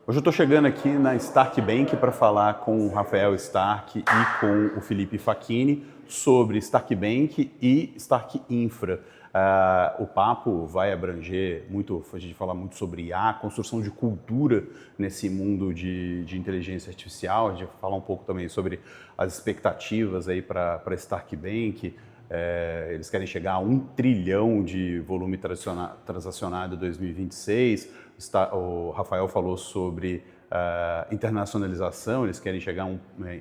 Hoje eu estou chegando aqui na Stark Bank para falar com o Rafael Stark e com o Felipe Facchini sobre Stark Bank e Stark Infra. O papo vai abranger muito, a gente falar muito sobre IA, construção de cultura nesse mundo de inteligência artificial. A gente vai falar um pouco também sobre as expectativas aí para Stark Bank. Eles querem chegar a 1 trilhão de volume transacionado em 2026. O Rafael falou sobre internacionalização, eles querem chegar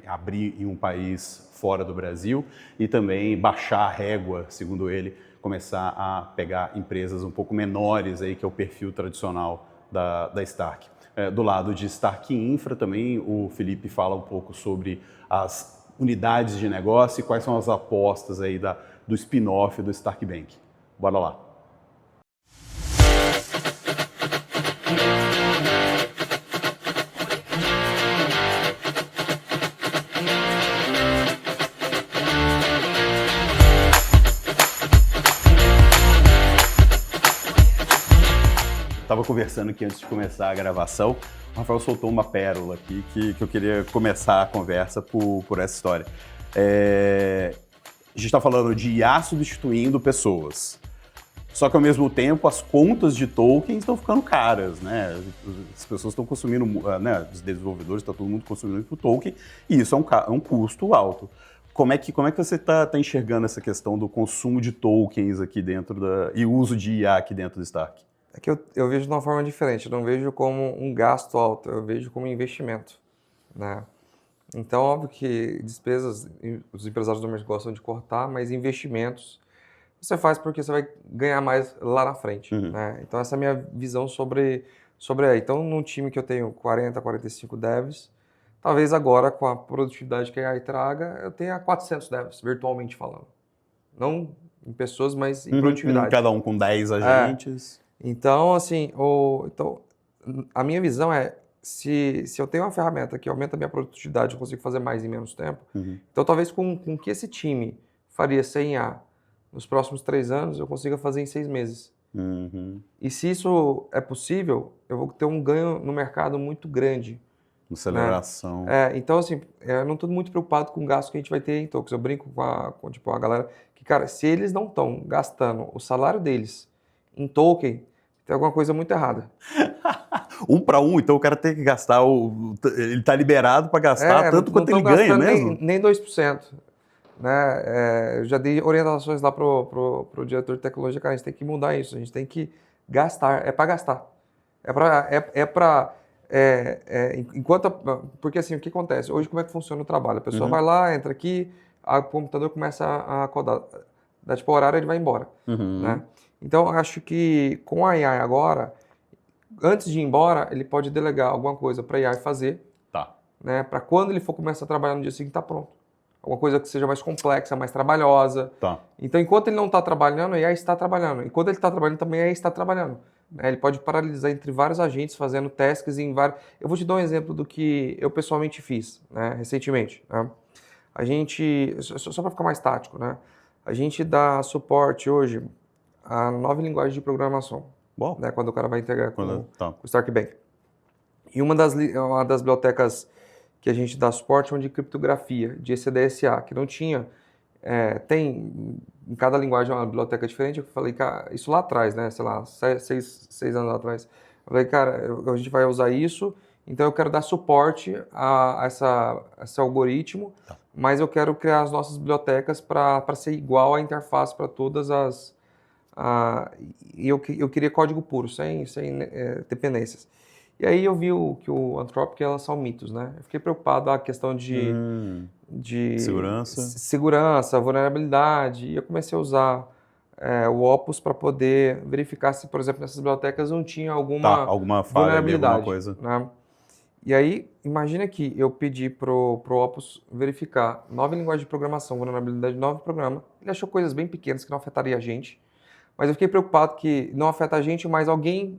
abrir em um país fora do Brasil e também baixar a régua, segundo ele, começar a pegar empresas um pouco menores, aí, que é o perfil tradicional da Stark. Do lado de Stark Infra também, o Felipe fala um pouco sobre as unidades de negócio e quais são as apostas aí do spin-off do Stark Bank. Bora lá. Estava conversando aqui antes de começar a gravação, o Rafael soltou uma pérola aqui que eu queria começar a conversa por essa história. A gente está falando de IA substituindo pessoas, só que ao mesmo tempo as contas de tokens estão ficando caras, né? As pessoas estão consumindo, né? Os desenvolvedores, está todo mundo consumindo muito token e isso é um custo alto. Como é que você está enxergando essa questão do consumo de tokens aqui dentro e o uso de IA aqui dentro do Stark? É que eu vejo de uma forma diferente, eu não vejo como um gasto alto, eu vejo como um investimento, né? Então, óbvio que despesas, os empresários do mercado gostam de cortar, mas investimentos você faz porque você vai ganhar mais lá na frente, né? Então, essa é a minha visão sobre aí. Então, num time que eu tenho 40, 45 devs, talvez agora, com a produtividade que a AI traga, eu tenha 400 devs, virtualmente falando. Não em pessoas, mas em produtividade. Cada um com 10 agentes. Então, assim, a minha visão é, se eu tenho uma ferramenta que aumenta a minha produtividade, eu consigo fazer mais em menos tempo, então talvez com que esse time faria sem IA nos próximos 3 anos, eu consiga fazer em 6 meses. E se isso é possível, eu vou ter um ganho no mercado muito grande. Aceleração. Né? Então, assim, eu não estou muito preocupado com o gasto que a gente vai ter em tokens. Eu brinco com a galera que, cara, se eles não estão gastando o salário deles em token, tem alguma coisa muito errada. 1 para 1, então o cara tem que gastar, ele está liberado para gastar tanto quanto ele ganha mesmo? Nem 2%. Né? Eu já dei orientações lá pro diretor de tecnologia, cara, a gente tem que mudar isso, a gente tem que gastar, é para gastar. Porque assim, o que acontece? Hoje como é que funciona o trabalho? A pessoa vai lá, entra aqui, o computador começa a codar, dá tipo horário, ele vai embora. Né? Então, eu acho que com a AI agora, antes de ir embora, ele pode delegar alguma coisa para a AI fazer, né? Para quando ele for começar a trabalhar no dia seguinte, tá pronto. Alguma coisa que seja mais complexa, mais trabalhosa. Então, enquanto ele não está trabalhando, a AI está trabalhando. Enquanto ele está trabalhando, também a AI está trabalhando. Ele pode paralisar entre vários agentes, fazendo tasks em vários... Eu vou te dar um exemplo do que eu pessoalmente fiz, né, recentemente. Né? A gente, só para ficar mais tático, né? A gente dá suporte hoje a 9 linguagens de programação, né, quando o cara vai integrar com o Stark Bank. E uma das bibliotecas que a gente dá suporte é uma de criptografia, de ECDSA, que não tinha. Tem em cada linguagem uma biblioteca diferente. Eu falei, cara, isso lá atrás, né, sei lá, 6 anos atrás. Eu falei, cara, a gente vai usar isso, então eu quero dar suporte a esse algoritmo, mas eu quero criar as nossas bibliotecas para ser igual a interface para todas as... E eu queria código puro, sem dependências. E aí eu vi que o Anthropic ia lançar o Mythos, né? Eu fiquei preocupado com a questão de segurança, vulnerabilidade, e eu comecei a usar o Opus para poder verificar se, por exemplo, nessas bibliotecas não tinha alguma falha, vulnerabilidade. alguma coisa. Né? E aí, imagina que eu pedi pro Opus verificar 9 linguagens de programação, vulnerabilidade de 9 programas. Ele achou coisas bem pequenas que não afetaria a gente. Mas eu fiquei preocupado que não afeta a gente, mas alguém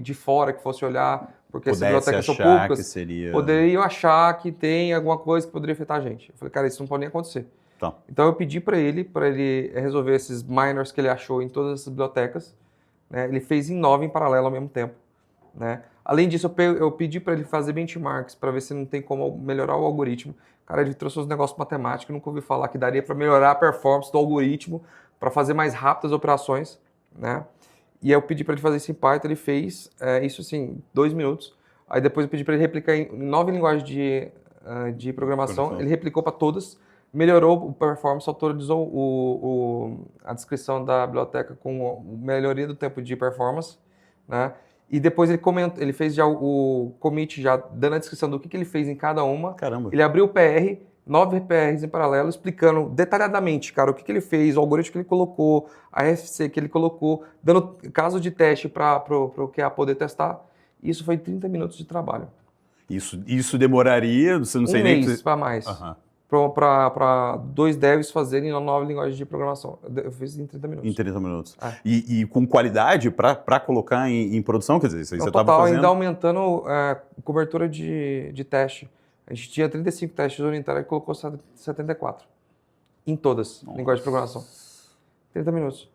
de fora que fosse olhar, porque essas bibliotecas são públicas, poderiam achar que tem alguma coisa que poderia afetar a gente. Eu falei, cara, isso não pode nem acontecer. Então eu pedi para ele resolver esses minors que ele achou em todas essas bibliotecas. Né? Ele fez em 9 em paralelo ao mesmo tempo. Né? Além disso, eu pedi para ele fazer benchmarks para ver se não tem como melhorar o algoritmo. Cara, ele trouxe uns negócios matemáticos, nunca ouvi falar que daria para melhorar a performance do algoritmo, para fazer mais rápidas operações, né? E aí eu pedi para ele fazer isso em Python, ele fez isso assim, 2 minutos. Aí depois eu pedi para ele replicar em 9 linguagens de programação, ele replicou para todas, melhorou o performance, atualizou a descrição da biblioteca com melhoria do tempo de performance, né? E depois ele fez já o commit, já dando a descrição do que ele fez em cada uma. Caramba. Ele abriu o PR, 9 PRs em paralelo, explicando detalhadamente, cara, o que ele fez, o algoritmo que ele colocou, a RFC que ele colocou, dando caso de teste para o QA poder testar. Isso foi 30 minutos de trabalho. Isso demoraria, você não sei um nem... mês para mais. Uhum. Para 2 devs fazerem uma nova linguagem de programação. Eu fiz em 30 minutos. Em 30 minutos. E com qualidade para colocar em produção? Quer dizer, isso aí você estava fazendo... ainda aumentando cobertura de teste. A gente tinha 35 testes unitários e colocou 74. Em todas, linguagens de programação. 30 minutos.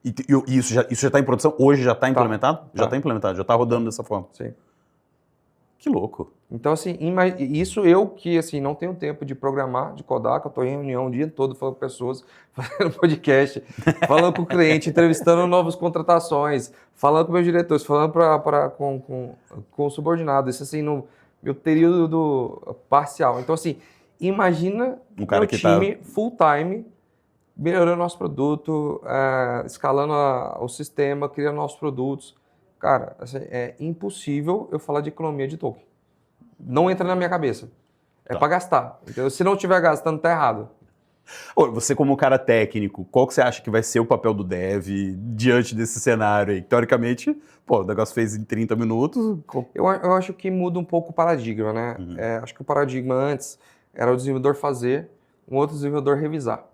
E isso já está em produção? Hoje já está implementado? Já está implementado, já está rodando dessa forma? Sim. Que louco. Então, assim, isso eu que assim, não tenho tempo de programar, de codar, que eu estou em reunião o dia todo falando com pessoas, fazendo podcast, falando com o cliente, entrevistando novas contratações, falando com meus diretores, falando com o subordinado. Isso assim, no meu período parcial. Então, assim, imagina um cara meu time full time, melhorando nosso produto, escalando o sistema, criando novos produtos. Cara, assim, é impossível eu falar de economia de token. Não entra na minha cabeça. É para gastar. Entendeu? Se não estiver gastando, tá errado. Você como cara técnico, qual que você acha que vai ser o papel do dev diante desse cenário aí? Teoricamente, o negócio fez em 30 minutos. Eu acho que muda um pouco o paradigma, né? Uhum. Acho que o paradigma antes era o desenvolvedor fazer, um outro desenvolvedor revisar.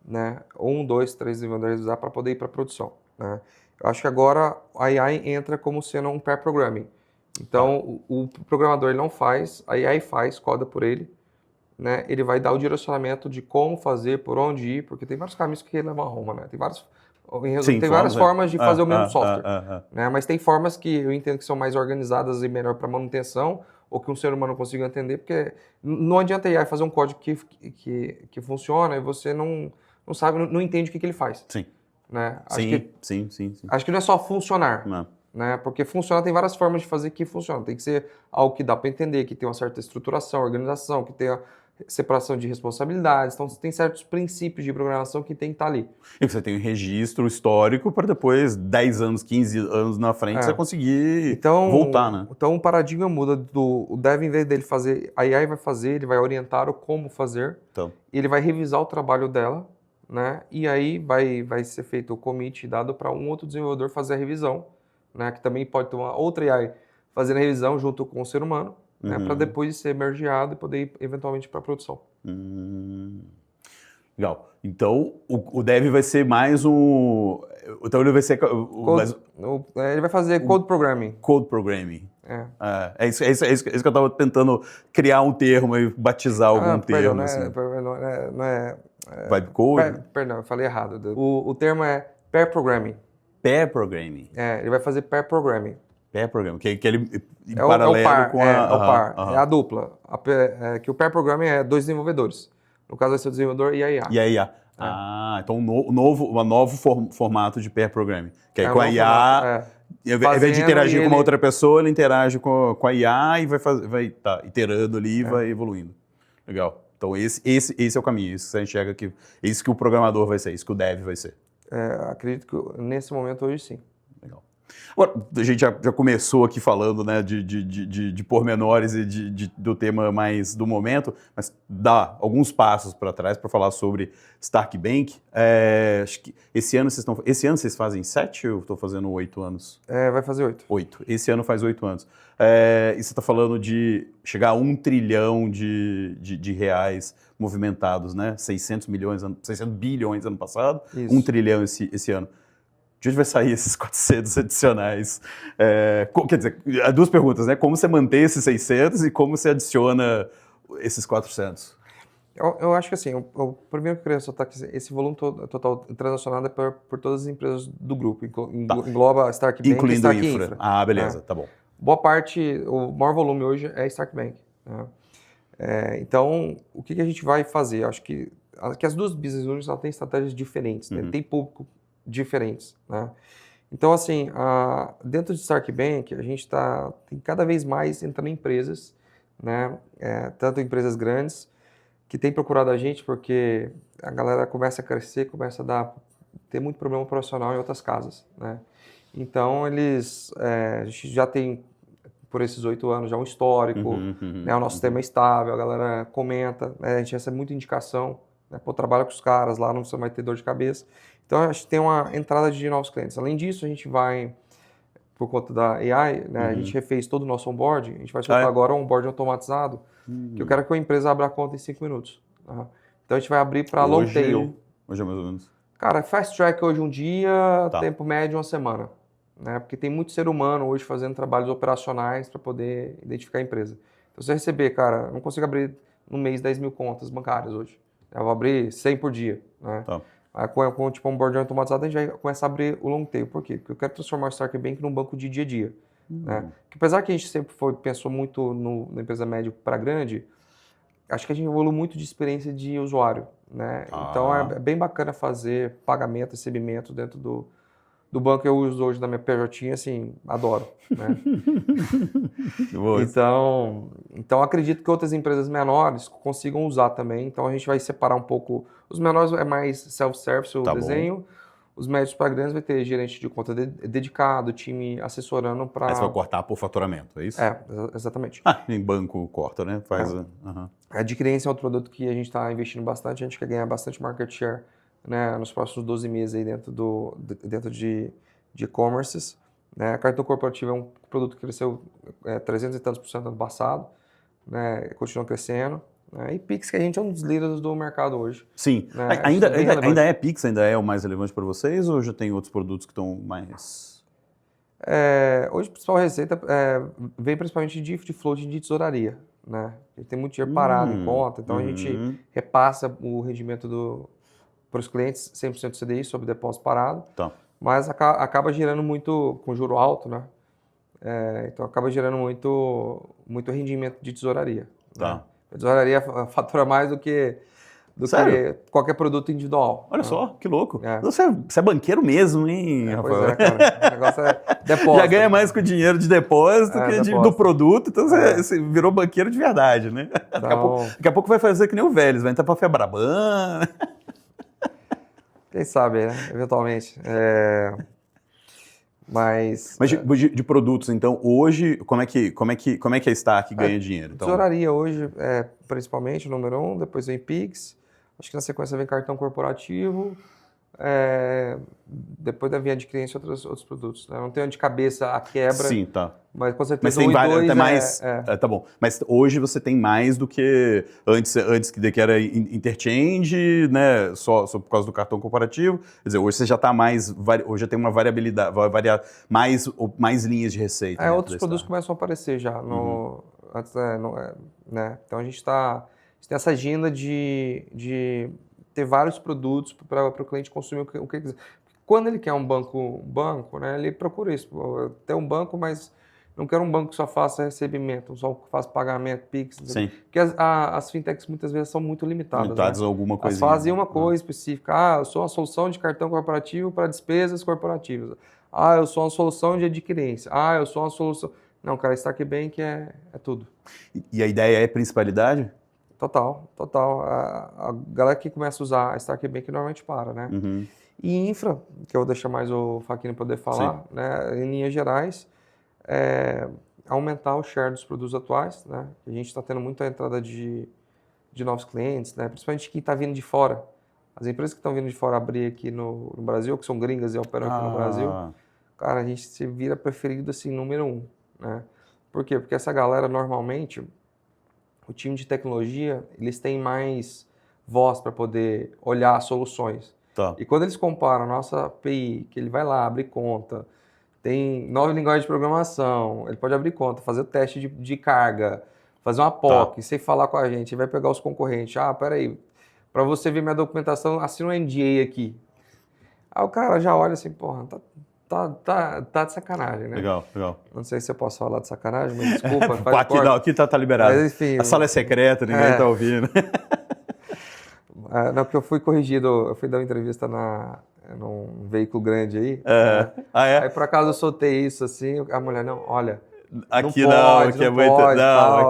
Né? 1, 2, 3 desenvolvedores revisar para poder ir para a produção. Né? Eu acho que agora a AI entra como sendo um pair programming. Então, o programador ele não faz, a AI faz, coda por ele. Né? Ele vai dar o direcionamento de como fazer, por onde ir, porque tem vários caminhos que levam a Roma. Né? Tem várias formas de fazer o mesmo software. Né? Mas tem formas que eu entendo que são mais organizadas e melhor para manutenção, ou que um ser humano consiga entender, porque não adianta a AI fazer um código que funciona e você não sabe, não entende o que ele faz. Sim. Né? Sim. Acho que não é só funcionar, né? Porque funcionar tem várias formas de fazer que funciona. Tem que ser algo que dá para entender, que tem uma certa estruturação, organização, que tenha separação de responsabilidades. Então, tem certos princípios de programação que tem que estar ali. E você tem um registro histórico para depois, 10 anos, 15 anos na frente, você conseguir voltar, né? Então, o paradigma muda o dev, em vez dele fazer, a AI vai fazer, ele vai orientar o como fazer, ele vai revisar o trabalho dela, né? E aí vai ser feito o commit dado para um outro desenvolvedor fazer a revisão, né? Que também pode ter uma outra AI fazendo a revisão junto com o ser humano, né? Para depois ser mergeado e poder ir eventualmente para a produção. Legal. Então, o dev vai ser mais um... Então, ele vai ser... ele vai fazer code programming. Code programming. É isso que eu estava tentando criar um termo e batizar algum termo. Não é Vibe code? Perdão, eu falei errado. O termo é pair programming. Pair programming. Ele vai fazer pair programming. Pair programming, que ele em paralelo com o par. É a dupla. Que o pair programming é 2 desenvolvedores. No caso, vai ser o desenvolvedor e a IA. E a IA. Então um novo formato de pair programming. Que aí com a IA, ao invés de interagir com uma outra pessoa, ele interage com a IA e vai iterando ali e vai evoluindo. Legal. Então esse é o caminho, isso você enxerga que isso que o programador vai ser, isso que o dev vai ser. Acredito que nesse momento hoje sim. Legal. Agora, a gente já começou aqui falando, né, de pormenores e do tema mais do momento, mas dá alguns passos para trás para falar sobre Stark Bank. Acho que esse ano vocês fazem 7 ou estou fazendo 8 anos? Vai fazer 8. 8. Esse ano faz 8 anos. E você está falando de chegar a 1 trilhão de reais movimentados, né? 600 bilhões ano passado, isso. 1 trilhão esse ano. De onde vai sair esses 400 adicionais? Quer dizer, há 2 perguntas, né? Como você mantém esses 600 e como você adiciona esses 400? Eu acho que assim, o primeiro que eu queria ressaltar é que esse volume total transacionado é por todas as empresas do grupo, engloba Stark Bank e Stark Infra. Beleza, tá bom. boa parte, o maior volume hoje é Stark Bank, né? Então, o que a gente vai fazer? Acho que as duas business units têm estratégias diferentes, né? Tem público diferentes, né? Então, assim, dentro de Stark Bank, a gente tem cada vez mais entrando em empresas, né? Tanto empresas grandes, que têm procurado a gente porque a galera começa a crescer, começa a ter muito problema profissional em outras casas, né? Então, a gente já tem, por esses 8 anos, já um histórico, né? O nosso sistema é estável, a galera comenta, né? A gente recebe muita indicação, né? Pô, trabalha com os caras lá, não vai ter dor de cabeça. Então, a gente tem uma entrada de novos clientes. Além disso, a gente vai, por conta da AI, né? A gente refez todo o nosso onboarding, a gente vai soltar agora um onboarding automatizado, que eu quero que a empresa abra a conta em 5 minutos. Tá? Então, a gente vai abrir para long tail. Hoje é mais ou menos. Cara, fast track hoje um dia, tempo médio uma semana. Né? Porque tem muito ser humano hoje fazendo trabalhos operacionais para poder identificar a empresa. Então, se você receber, cara, eu não consigo abrir no mês 10 mil contas bancárias hoje. Eu vou abrir 100 por dia. Né? Aí, com tipo, um board automatizado, a gente vai começar a abrir o long tail. Por quê? Porque eu quero transformar o Stark Bank num banco de dia a dia. Né? Porque apesar que a gente sempre pensou muito na empresa média para grande, acho que a gente evoluiu muito de experiência de usuário. Né? Então, é bem bacana fazer pagamento, recebimento dentro do banco que eu uso hoje na minha PJ, assim, adoro. Né? Então, acredito que outras empresas menores consigam usar também. Então, a gente vai separar um pouco. Os menores é mais self-service, o desenho. Bom. Os médios para grandes vai ter gerente de conta dedicado, time assessorando para... Aí você vai cortar por faturamento, é isso? Exatamente. Em banco corta, né? A adquirência é outro produto que a gente está investindo bastante. A gente quer ganhar bastante market share, né, nos próximos 12 meses aí dentro de e-commerces. Né? Cartão corporativo é um produto que cresceu 300 e tantos % ano passado, né? Continua crescendo. Né? E Pix, que a gente é um dos líderes do mercado hoje. Sim. Né? Ainda é Pix? Ainda é o mais relevante para vocês ou já tem outros produtos que estão mais... Hoje a principal receita vem principalmente de float de tesouraria. Né? A gente tem muito dinheiro parado em conta, então a gente repassa o rendimento para os clientes 100% CDI sobre depósito parado, mas acaba gerando muito, com juro alto, né? Então acaba gerando muito rendimento de tesouraria. Né? A tesouraria fatura mais do que qualquer produto individual. Olha só, que louco. Você é banqueiro mesmo, hein, Rafael? Pois é, cara. O negócio é depósito. Já ganha mais com o dinheiro de depósito que do produto, então você virou banqueiro de verdade, né? Daqui a pouco vai fazer que nem o Vélez, vai entrar para a Febraban. Quem sabe, né? Eventualmente. Mas de produtos, então, hoje, como é que a Stark ganha dinheiro? Então... Tesouraria hoje é principalmente o número 1, depois vem Pix, acho que na sequência vem cartão corporativo, depois deve vir adquirência e outros produtos. Né? Não tenho de cabeça a quebra. Sim, tá. Mas com certeza tem vários, tá bom. Mas hoje você tem mais do que antes que era interchange, né? Só por causa do cartão corporativo. Quer dizer, hoje você já está hoje já tem uma variabilidade, vai variar mais linhas de receita. Outros produtos começam a aparecer já. Né? Então a gente tem essa agenda de ter vários produtos para o cliente consumir o que ele quiser. Quando ele quer um banco, né? Ele procura isso. Tem um banco, mas não quero um banco que só faça recebimento, só faça pagamento, Pix. Sim. Porque as fintechs muitas vezes são muito limitadas. Limitadas a alguma coisa. Elas fazem uma coisa específica. Eu sou uma solução de cartão corporativo para despesas corporativas. Eu sou uma solução de adquirência. Eu sou uma solução... Não, cara, Stark Bank é tudo. E a ideia é principalidade? Total. A galera que começa a usar a Stark Bank normalmente para, né? E infra, que eu vou deixar mais o Facchini poder falar, né? Em linhas gerais, aumentar o share dos produtos atuais, né? A gente está tendo muita entrada de novos clientes, né? Principalmente quem está vindo de fora. As empresas que estão vindo de fora abrir aqui no Brasil, que são gringas e operam aqui no Brasil, cara, a gente se vira preferido assim, número 1, né? Por quê? Porque essa galera, normalmente, o time de tecnologia, eles têm mais voz para poder olhar soluções. E quando eles comparam a nossa API, que ele vai lá, abre conta, tem 9 linguagens de programação, ele pode abrir conta, fazer o teste de carga, fazer uma POC, sem falar com a gente, vai pegar os concorrentes. Peraí, para você ver minha documentação, assina um NDA aqui. Aí o cara já olha assim, porra, tá tá de sacanagem, né? Legal. Não sei se eu posso falar de sacanagem, mas desculpa. Aqui tá liberado. Mas, enfim, a sala é secreta, ninguém tá ouvindo. Não, porque eu fui corrigido, eu fui dar uma entrevista num veículo grande aí. Aí por acaso eu soltei isso assim, a mulher, não, olha, aqui não pode, aqui é muito. pode, não, tal.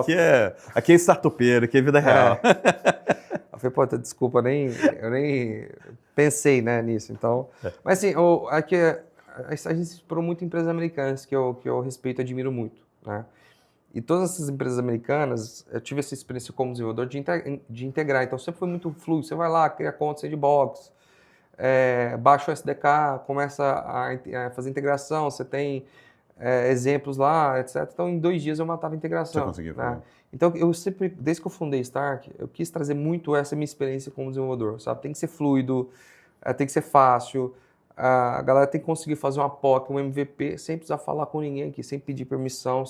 aqui é startupeiro, aqui é vida real. Eu falei, pô, desculpa, eu nem pensei, né, nisso. Então, mas assim, aqui a gente se explorou muito em empresas americanas que eu respeito e admiro muito, né? E todas essas empresas americanas, eu tive essa experiência como desenvolvedor de integrar. Então, sempre foi muito fluido. Você vai lá, cria conta sandbox, baixa o SDK, começa a fazer integração, você tem exemplos lá, etc. Então, em 2 dias eu matava a integração. Você conseguiu, né? Então, eu sempre, desde que eu fundei Stark, eu quis trazer muito essa minha experiência como desenvolvedor, sabe? Tem que ser fluido, tem que ser fácil, a galera tem que conseguir fazer uma POC, um MVP, sem precisar falar com ninguém aqui, sem pedir permissão,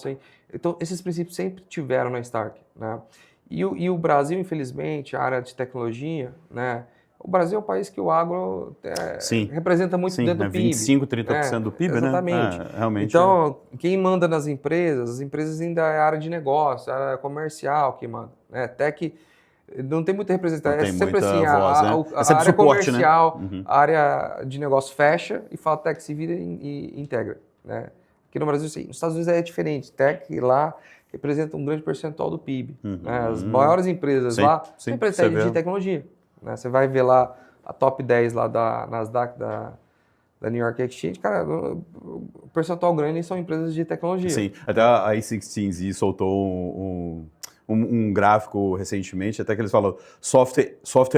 Então, esses princípios sempre tiveram na Stark, né? E o Brasil, infelizmente, a área de tecnologia, né? O Brasil é um país que o agro representa muito dentro do PIB. 25%, 30% do PIB, exatamente. né? Realmente. Então, quem manda nas empresas, as empresas ainda é a área de negócio, a área comercial que manda. Tech não tem muita representação. É sempre assim, voz, né? a área suporte, comercial, né? a área de negócio fecha e fala tech se vira e integra. Né? Aqui no Brasil, sim. Nos Estados Unidos é diferente. Tech lá representa um grande percentual do PIB. Né? As maiores empresas lá são empresas de tecnologia. Né? Você vai ver lá a top 10 lá da Nasdaq, da New York Exchange, cara, o percentual grande são empresas de tecnologia. Sim, até a A16Z soltou um gráfico recentemente, até que eles falam software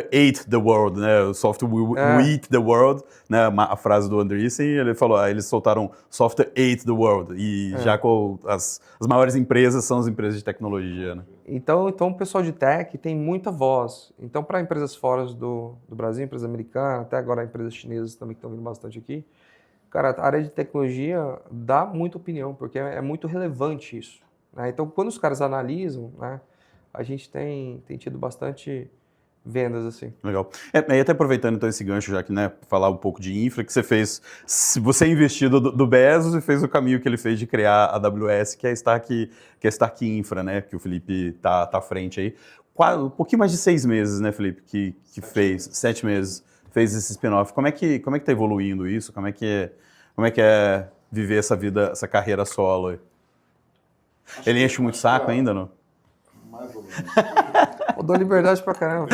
ate the world, né? O software will eat the world, né? A frase do Andreessen, ele falou, eles soltaram software ate the world, e já com as maiores empresas são as empresas de tecnologia, né? Então o pessoal de tech tem muita voz. Então, para empresas fora do Brasil, empresas americanas, até agora empresas chinesas também que estão vindo bastante aqui, cara, a área de tecnologia dá muita opinião, porque é muito relevante isso. Né? Então, quando os caras analisam, né, a gente tem tido bastante vendas assim. Legal. E até aproveitando então esse gancho já que, né, falar um pouco de infra, que você fez, você é investido do Bezos e fez o caminho que ele fez de criar a AWS, que é a Stark Infra, né, que o Felipe tá à frente aí. Um pouquinho mais de 6 meses, né, Felipe, que fez, 7 meses, fez esse spin-off. Como é que tá evoluindo isso? Como é que é viver essa vida, essa carreira solo aí? Ele enche muito saco ainda, não? Mais ou menos. Eu dou liberdade pra caramba.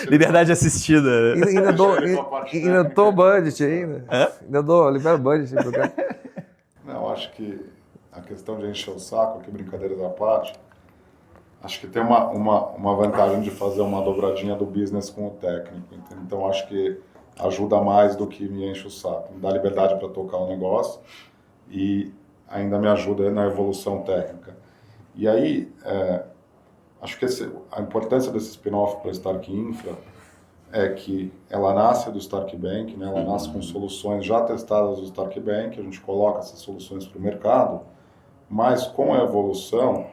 Liberdade assistida. Ainda dou budget ainda. Ainda libero budget pro cara. Não, acho que a questão de encher o saco, aqui brincadeiras à parte, acho que tem uma vantagem de fazer uma dobradinha do business com o técnico. Entendeu? Então acho que ajuda mais do que me enche o saco. Me dá liberdade para tocar o negócio e ainda me ajuda na evolução técnica. E aí, acho que a importância desse spin-off para a Stark Infra é que ela nasce do Stark Bank, né? Ela nasce com soluções já testadas do Stark Bank, a gente coloca essas soluções para o mercado, mas com a evolução,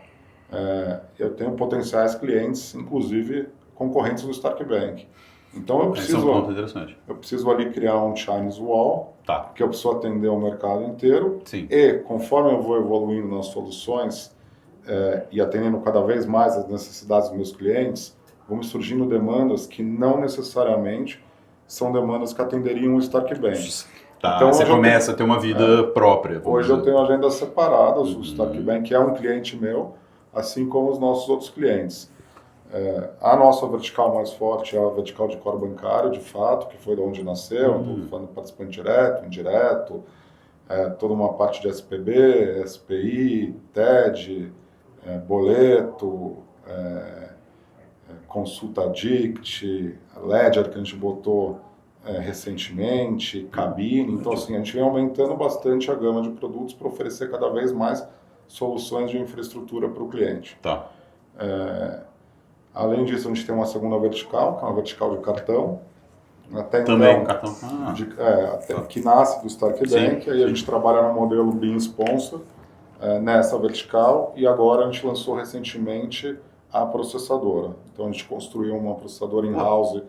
eu tenho potenciais clientes, inclusive concorrentes do Stark Bank. Então eu preciso ali criar um Chinese Wall, porque eu preciso atender o mercado inteiro. Sim. E conforme eu vou evoluindo nas soluções e atendendo cada vez mais as necessidades dos meus clientes, vão me surgindo demandas que não necessariamente são demandas que atenderiam o Stark Bank. Então, você começa a ter uma vida própria. Hoje eu tenho agendas separadas, o Stark Bank é um cliente meu, assim como os nossos outros clientes. A nossa vertical mais forte é a vertical de core bancário, de fato, que foi de onde nasceu, estou falando participante direto, indireto, toda uma parte de SPB, SPI, TED, boleto, consulta DICT, Ledger que a gente botou recentemente, cabine. Então, assim, a gente vem aumentando bastante a gama de produtos para oferecer cada vez mais soluções de infraestrutura para o cliente. Além disso, a gente tem uma segunda vertical, que é uma vertical de cartão. Até também então, cartão. que nasce do Stark Bank, aí a gente trabalha no modelo Bean Sponsor nessa vertical, e agora a gente lançou recentemente a processadora. Então a gente construiu uma processadora in-house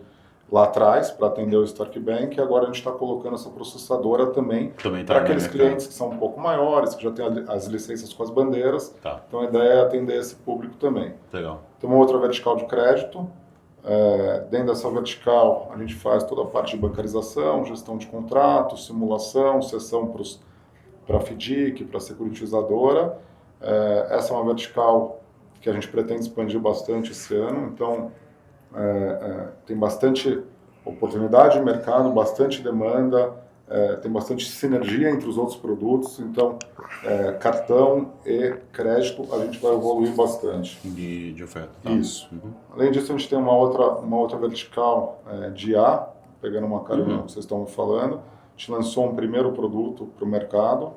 lá atrás para atender o Stark Bank, e agora a gente está colocando essa processadora também para aqueles clientes que são um pouco maiores, que já têm as licenças com as bandeiras. Tá. Então a ideia é atender esse público também. Legal. Tem uma outra vertical de crédito. Dentro dessa vertical a gente faz toda a parte de bancarização, gestão de contratos, simulação, cessão para a FDIC, para a securitizadora. Essa é uma vertical que a gente pretende expandir bastante esse ano, então tem bastante oportunidade de mercado, bastante demanda, tem bastante sinergia entre os outros produtos, então cartão e crédito a gente vai evoluir bastante. De oferta. Tá? Isso. Além disso, a gente tem uma outra vertical de IA, pegando uma carona que vocês estão falando. A gente lançou um primeiro produto para o mercado,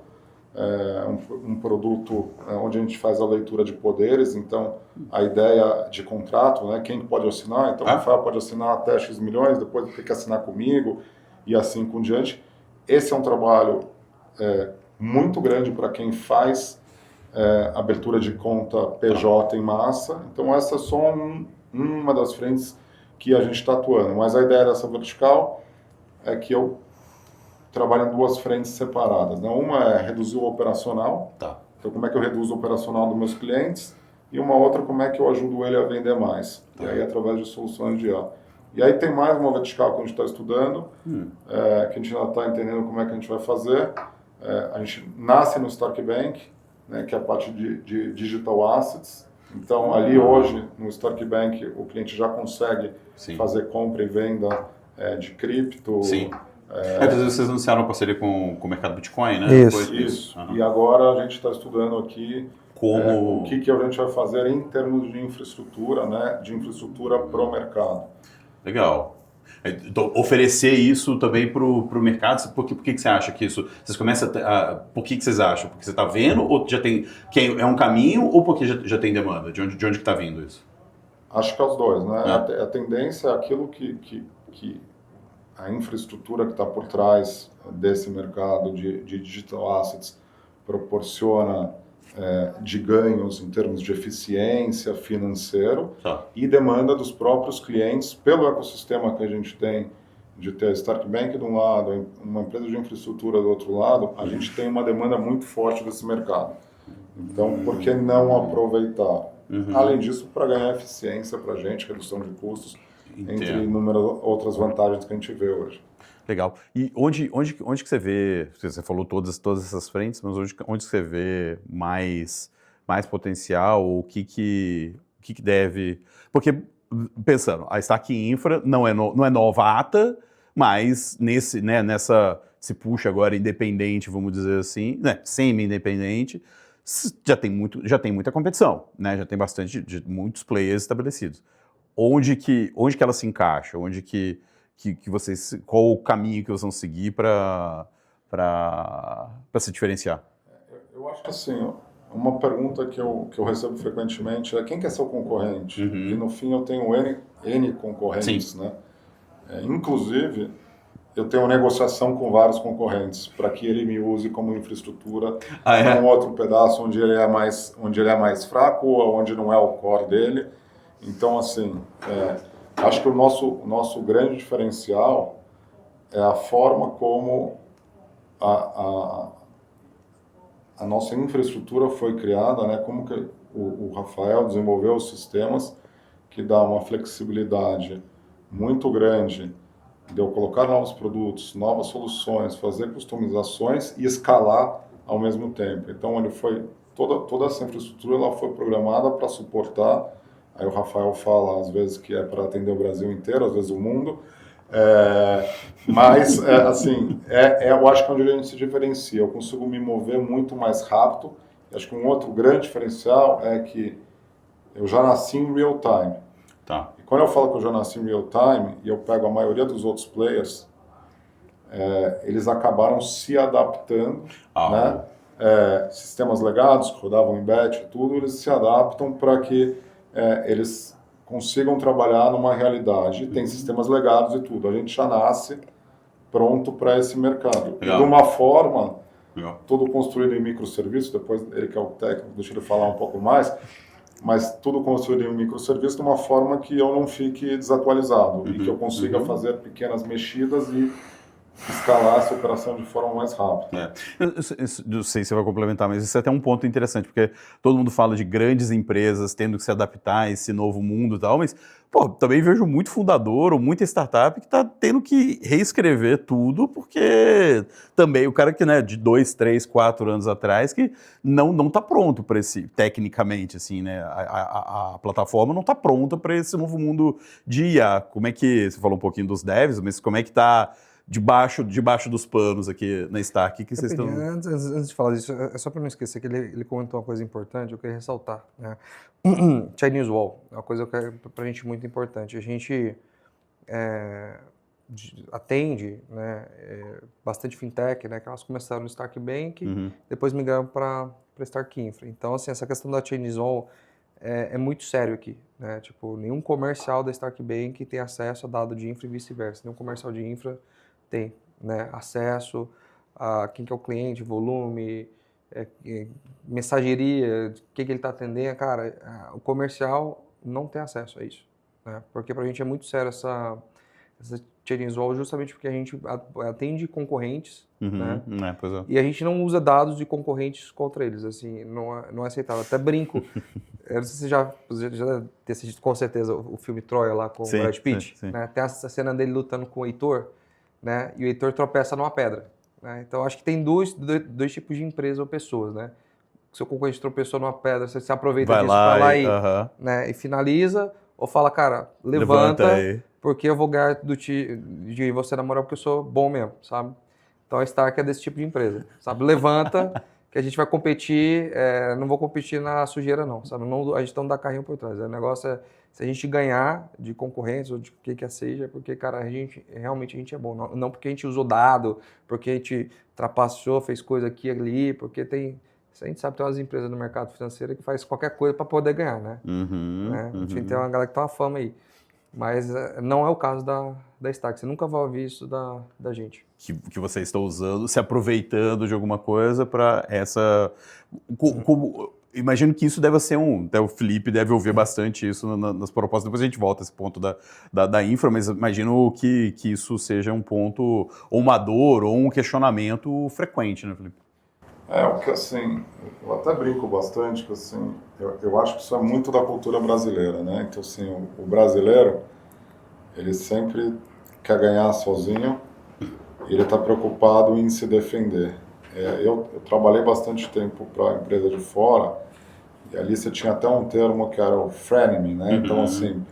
um produto onde a gente faz a leitura de poderes, então a ideia de contrato, né, quem pode assinar, então o Rafael pode assinar até X milhões, depois tem que assinar comigo e assim por diante. Esse é um trabalho muito grande para quem faz abertura de conta PJ em massa, então essa é só uma das frentes que a gente está atuando, mas a ideia dessa vertical é que eu trabalha em duas frentes separadas, né? Uma é reduzir o operacional, então como é que eu reduzo o operacional dos meus clientes, e uma outra como é que eu ajudo ele a vender mais, e aí através de soluções de IA. E aí tem mais uma vertical que a gente está estudando, que a gente ainda está entendendo como é que a gente vai fazer. A gente nasce no Stark Bank, né, que é a parte de Digital Assets, então ali hoje no Stark Bank o cliente já consegue fazer compra e venda de cripto. Sim. Às vezes vocês anunciaram uma parceria com o mercado Bitcoin, né? Isso. E agora a gente está estudando aqui o que a gente vai fazer em termos de infraestrutura, né? De infraestrutura para o mercado. Legal. Então, oferecer isso também para o mercado, por que você acha que isso... Vocês começam por que vocês acham? Porque você está vendo ou já tem... Que é um caminho ou porque já tem demanda? De onde que está vindo isso? Acho que é os dois, né? A tendência é aquilo que a infraestrutura que está por trás desse mercado de digital assets proporciona de ganhos em termos de eficiência financeiro e demanda dos próprios clientes pelo ecossistema que a gente tem de ter a Stark Bank de um lado, uma empresa de infraestrutura do outro lado, a gente tem uma demanda muito forte desse mercado. Então, por que não aproveitar? Além disso, para ganhar eficiência para a gente, redução de custos, entre inúmeras outras vantagens que a gente vê hoje. Legal. E onde que você vê, você falou todas essas frentes, mas onde que você vê mais potencial, ou o que deve... Porque, pensando, a Stark Infra não é novata, mas nessa se puxa agora independente, vamos dizer assim, né, semi-independente, já tem muita competição, né, já tem muitos players estabelecidos. Onde que ela se encaixa? Onde que vocês, qual o caminho que vocês vão seguir para se diferenciar? Eu acho que assim, uma pergunta que eu recebo frequentemente é quem que é seu concorrente? E no fim eu tenho N concorrentes, né? Inclusive, eu tenho negociação com vários concorrentes para que ele me use como infraestrutura num outro pedaço onde ele é mais fraco ou onde não é o core dele. Então, assim, acho que o nosso grande diferencial é a forma como a nossa infraestrutura foi criada, né? Como que o Rafael desenvolveu os sistemas que dá uma flexibilidade muito grande de eu colocar novos produtos, novas soluções, fazer customizações e escalar ao mesmo tempo. Então, ele foi toda essa infraestrutura ela foi programada para suportar. Aí o Rafael fala, às vezes, que é para atender o Brasil inteiro, às vezes o mundo. Mas, assim, eu acho que é onde a gente se diferencia. Eu consigo me mover muito mais rápido. Acho que um outro grande diferencial é que eu já nasci em real time. E quando eu falo que eu já nasci em real time, e eu pego a maioria dos outros players, eles acabaram se adaptando, né? Sistemas legados, que rodavam em batch e tudo, eles se adaptam para que eles consigam trabalhar numa realidade. Tem sistemas legados e tudo. A gente já nasce pronto para esse mercado. E de uma forma, tudo construído em microserviços, depois ele que é o técnico, deixa ele falar um pouco mais, mas tudo construído em um microserviço de uma forma que eu não fique desatualizado e que eu consiga fazer pequenas mexidas e escalar essa operação de forma mais rápida. Eu não sei se você vai complementar, mas isso é até um ponto interessante, porque todo mundo fala de grandes empresas tendo que se adaptar a esse novo mundo e tal, mas pô, também vejo muito fundador ou muita startup que está tendo que reescrever tudo, porque também o cara que, né, de 2, 3, 4 anos atrás, que não está pronto para esse, tecnicamente, assim, né, a plataforma não está pronta para esse novo mundo de IA. Como é que, você falou um pouquinho dos devs, mas como é que está debaixo dos panos aqui na Stark, que vocês estão... Antes de falar disso, é só para não esquecer que ele comentou uma coisa importante, eu queria ressaltar, né? Chinese Wall é uma coisa que é para a gente muito importante. A gente atende, né, bastante fintech, né, que elas começaram no Stark Bank, depois migraram para Stark Infra. Então, assim, essa questão da Chinese Wall é muito sério aqui, né? Tipo, nenhum comercial da Stark Bank tem acesso a dado de infra e vice-versa. Nenhum comercial de infra tem, né, acesso a quem que é o cliente, volume, mensageria, o que ele está atendendo. Cara, o comercial não tem acesso a isso, né? Porque para a gente é muito sério essa Chinese Wall, justamente porque a gente atende concorrentes, né? Pois é. E a gente não usa dados de concorrentes contra eles, assim, não é aceitável. Até brinco. Eu não sei se você já deve ter assistido com certeza o filme Troia lá com o Brad Pitt, sim. né? Tem essa cena dele lutando com o Heitor, né? E o Heitor tropeça numa pedra, né? Então acho que tem dois tipos de empresa ou pessoas, né? Se o concorrente tropeçou numa pedra, você se aproveita disso para lá e, né, e finaliza, ou fala, cara, levanta porque eu vou ganhar de você na moral porque eu sou bom mesmo, sabe? Então a Stark é desse tipo de empresa, sabe? Levanta que a gente vai competir, não vou competir na sujeira não, sabe? Não, a gente não dá carrinho por trás. O negócio é, se a gente ganhar de concorrentes ou de o que seja, porque, cara, realmente a gente é bom. Não porque a gente usou dado, porque a gente trapaceou, fez coisa aqui e ali, porque tem... A gente sabe que tem umas empresas no mercado financeiro que faz qualquer coisa para poder ganhar, né? Né? A gente tem uma galera que tem uma fama aí. Mas não é o caso da Stark. Você nunca vai ouvir isso da gente. Que vocês estão usando, se aproveitando de alguma coisa para essa... Imagino que isso deve ser até o Felipe deve ouvir bastante isso nas propostas. Depois a gente volta a esse ponto da infra, mas imagino que isso seja um ponto, ou uma dor, ou um questionamento frequente, né, Felipe? O que, assim, eu até brinco bastante, que, assim, eu acho que isso é muito da cultura brasileira, né? Então, assim, o brasileiro, ele sempre quer ganhar sozinho e ele está preocupado em se defender. Eu trabalhei bastante tempo para empresa de fora e ali você tinha até um termo que era o frenemy, né? Então, assim,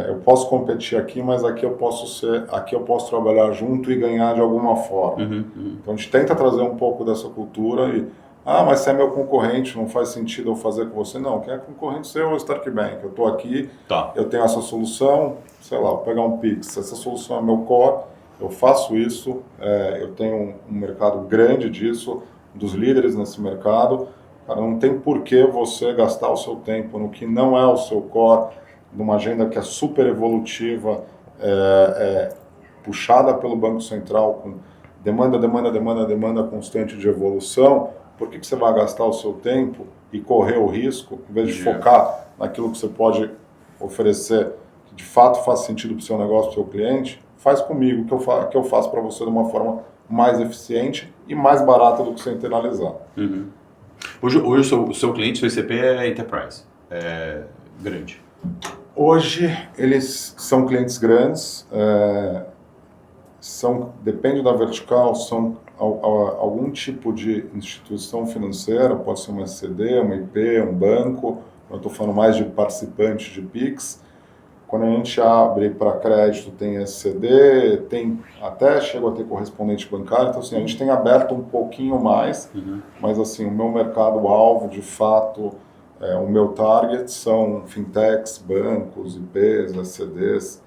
eu posso competir aqui, mas aqui eu posso trabalhar junto e ganhar de alguma forma. Então a gente tenta trazer um pouco dessa cultura e, mas você é meu concorrente, não faz sentido eu fazer com você. Não, quem é concorrente seu é o Stark Bank. Eu estou aqui, eu tenho essa solução, sei lá, vou pegar um Pix, essa solução é meu core, eu faço isso, eu tenho um mercado grande disso, dos líderes nesse mercado. Cara, não tem por que você gastar o seu tempo no que não é o seu core, numa agenda que é super evolutiva, puxada pelo Banco Central, com demanda constante de evolução. Por que você vai gastar o seu tempo e correr o risco, em vez de focar naquilo que você pode oferecer, que de fato faz sentido para o seu negócio, para o seu cliente? Faz comigo, que eu faço para você de uma forma mais eficiente e mais barata do que você internalizar. Hoje o seu cliente, seu ICP é Enterprise, é grande. Hoje eles são clientes grandes, depende da vertical, são algum tipo de instituição financeira, pode ser uma SCD, uma IP, um banco, eu estou falando mais de participantes de PIX. Quando a gente abre para crédito tem SCD, chega a ter correspondente bancário, então assim, a gente tem aberto um pouquinho mais, mas assim, o meu mercado-alvo, de fato, o meu target são fintechs, bancos, IPs, SCDs,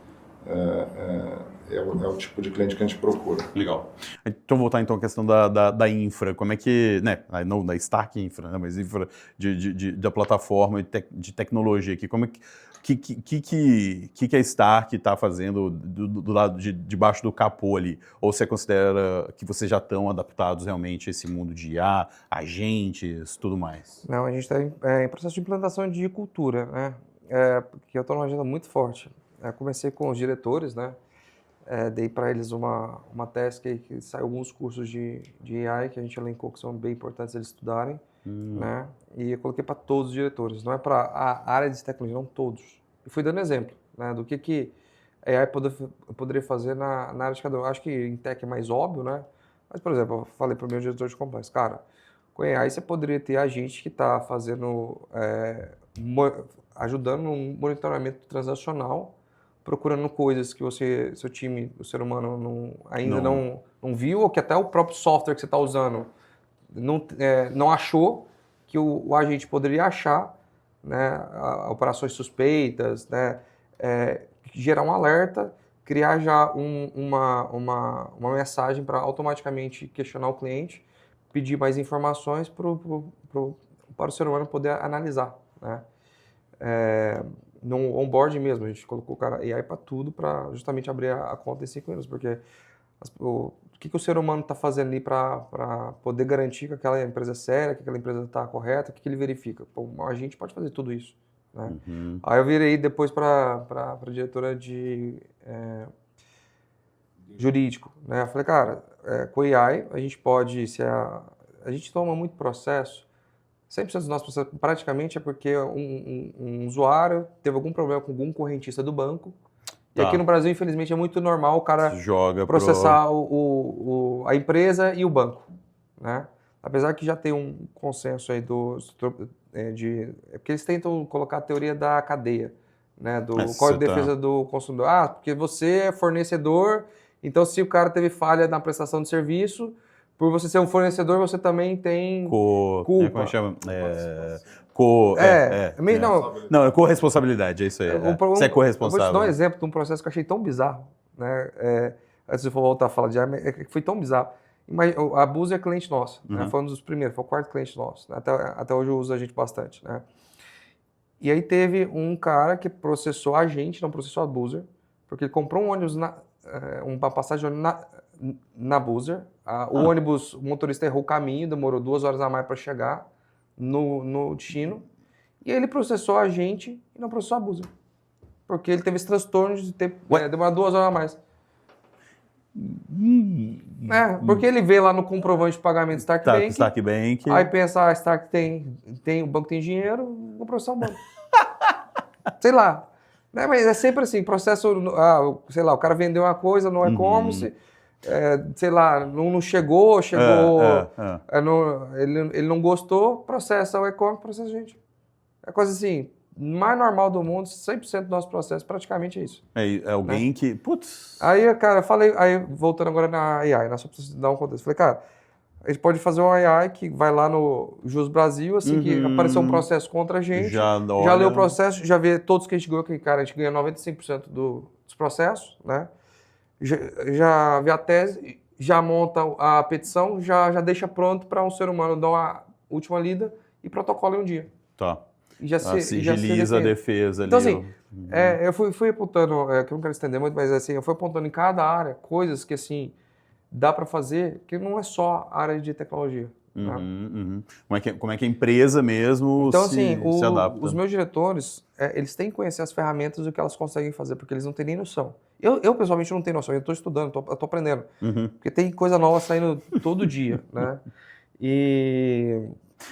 é o tipo de cliente que a gente procura. Legal. Então, voltar então à questão da infra, como é que, né, não da Stark Infra, né, mas infra da plataforma de tecnologia aqui, como é que a Stark está fazendo do lado debaixo do capô ali? Ou você considera que vocês já estão adaptados realmente a esse mundo de IA, agentes, tudo mais? Não, a gente está em processo de implantação de cultura, né? Porque eu estou numa agenda muito forte. Comecei com os diretores, né? Dei para eles uma task aí que saiu alguns cursos de AI que a gente elencou que são bem importantes eles estudarem, né? E eu coloquei para todos os diretores, não é para a área de tecnologia, não todos. E fui dando exemplo, né? Do que a AI poderia fazer na área de cada um. Acho que em tech é mais óbvio, né? Mas, por exemplo, eu falei para o meu diretor de compliance, cara, com AI você poderia ter agente que está fazendo, ajudando no monitoramento transacional, procurando coisas que seu time, o ser humano, ainda não viu, ou que até o próprio software que você está usando não achou que o agente poderia achar, né, operações suspeitas, né, gerar um alerta, criar já uma mensagem para automaticamente questionar o cliente, pedir mais informações para o ser humano poder analisar, né? No onboard mesmo, a gente colocou o cara AI para tudo, para justamente abrir a conta em 5 minutos, porque o que o ser humano está fazendo ali para poder garantir que aquela empresa é séria, que aquela empresa está correta, o que ele verifica? Pô, a gente pode fazer tudo isso, né? Aí eu virei depois para a diretora de jurídico, né? Eu falei, cara, com AI a gente pode, a gente toma muito processo, 100% dos nossos processos praticamente é porque um usuário teve algum problema com algum correntista do banco. E aqui no Brasil, infelizmente, é muito normal o cara processar a empresa e o banco, né? Apesar que já tem um consenso aí porque eles tentam colocar a teoria da cadeia, né? Do Código de Defesa do Consumidor. Porque você é fornecedor, então se o cara teve falha na prestação de serviço, por você ser um fornecedor, você também tem culpa. Como é que chama? Não, é corresponsabilidade, é isso aí. Você é corresponsável. Eu vou te dar um exemplo de um processo que eu achei tão bizarro, né? Antes de eu voltar a falar de AI, foi tão bizarro. A Buzi é cliente nosso, né? Foi um dos primeiros, foi o quarto cliente nosso. Né? Até hoje eu uso a gente bastante, né? E aí teve um cara que processou a gente, não processou a Buzer, porque ele comprou um ônibus, uma passagem de ônibus na Buzer. O ônibus, o motorista errou o caminho, demorou 2 horas a mais para chegar no destino. E ele processou a gente e não processou a Buzer. Porque ele teve esse transtorno de ter demorado 2 horas a mais. Porque ele vê lá no comprovante de pagamento Stark Bank. Aí pensa, Stark o banco tem dinheiro, vou processar o banco. Sei lá. Né? Mas é sempre assim, processo, sei lá, o cara vendeu uma coisa no e-commerce, sei lá, não chegou, ele não gostou, processa o e-commerce, processa a gente. É coisa assim, mais normal do mundo, 100% do nosso processo praticamente é isso. É alguém, né? Que, putz... Aí, cara, eu falei, voltando agora na AI, nós só precisamos dar um contexto. Falei, cara, a gente pode fazer um AI que vai lá no Jus Brasil, assim que aparecer um processo contra a gente, já lê o processo, já vê todos que a gente ganhou, que, cara, a gente ganha 95% dos processos, né? Já vê a tese, já monta a petição, já deixa pronto para um ser humano dar uma última lida e protocola em um dia. Tá. E já sigiliza a defesa então, ali. Então, assim, eu fui apontando, que eu não quero estender muito, mas assim, eu fui apontando em cada área coisas que, assim, dá para fazer, que não é só a área de tecnologia. Como é que a empresa mesmo então, se adapta? Os meus diretores, eles têm que conhecer as ferramentas e o que elas conseguem fazer, porque eles não têm nem noção. Eu pessoalmente, não tenho noção, eu estou estudando, eu estou aprendendo. Porque tem coisa nova saindo todo dia, né?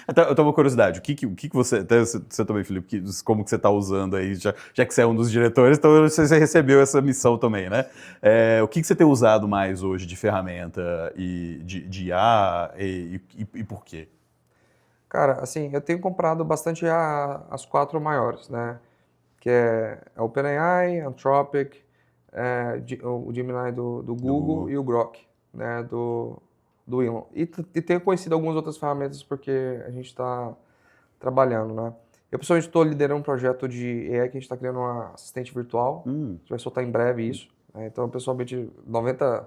Eu tenho uma curiosidade, o que você, até você também, Felipe, como que você está usando aí, já que você é um dos diretores, então você recebeu essa missão também, né? O que você tem usado mais hoje de ferramenta e de IA e por quê? Cara, assim, eu tenho comprado bastante as 4 maiores, né? Que é a OpenAI, Anthropic, o Gemini do Google e o Grok, né? Do Elon. E tenho conhecido algumas outras ferramentas porque a gente está trabalhando, né? Eu, pessoalmente, estou liderando um projeto de AI que a gente está criando uma assistente virtual. A gente vai soltar em breve isso. né? Então, pessoalmente, 95%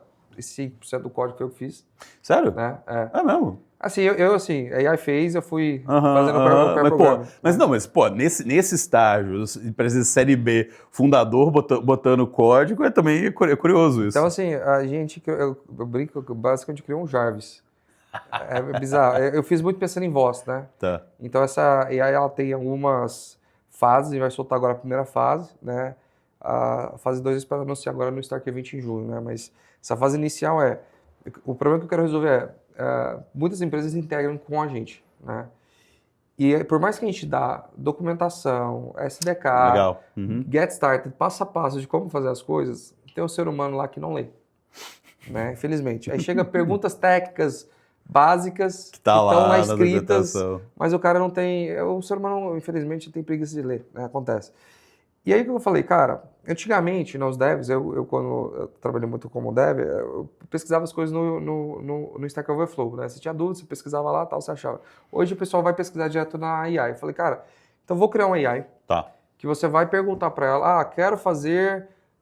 do código foi eu que fiz. Sério? Né? É mesmo? Assim, assim, a AI fez, eu fui fazendo o pair programming. Nesse estágio, empresa série B, fundador botando código, também é curioso isso. Então, assim, a gente, eu brinco que basicamente criou um Jarvis. É bizarro. Eu fiz muito pensando em voz, né? Tá. Então, essa AI, ela tem algumas fases, a gente vai soltar agora a primeira fase, né? A fase 2 eu espero anunciar agora no Stark Event em junho, né? Mas essa fase inicial o problema que eu quero resolver muitas empresas integram com a gente, né? E por mais que a gente dá documentação, SDK, Legal. Get Started, passo a passo de como fazer as coisas, tem um ser humano lá que não lê, né? Infelizmente. Aí chega perguntas técnicas básicas que estão lá escritas, mas o cara não tem... O ser humano, infelizmente, tem preguiça de ler, né? Acontece. E aí que eu falei, cara, antigamente, nos devs, quando eu trabalhei muito como dev, eu pesquisava as coisas no Stack Overflow, né? Você tinha dúvida, você pesquisava lá, tal, você achava. Hoje o pessoal vai pesquisar direto na AI. Eu falei, cara, então vou criar uma AI. Tá. Que você vai perguntar para ela, quero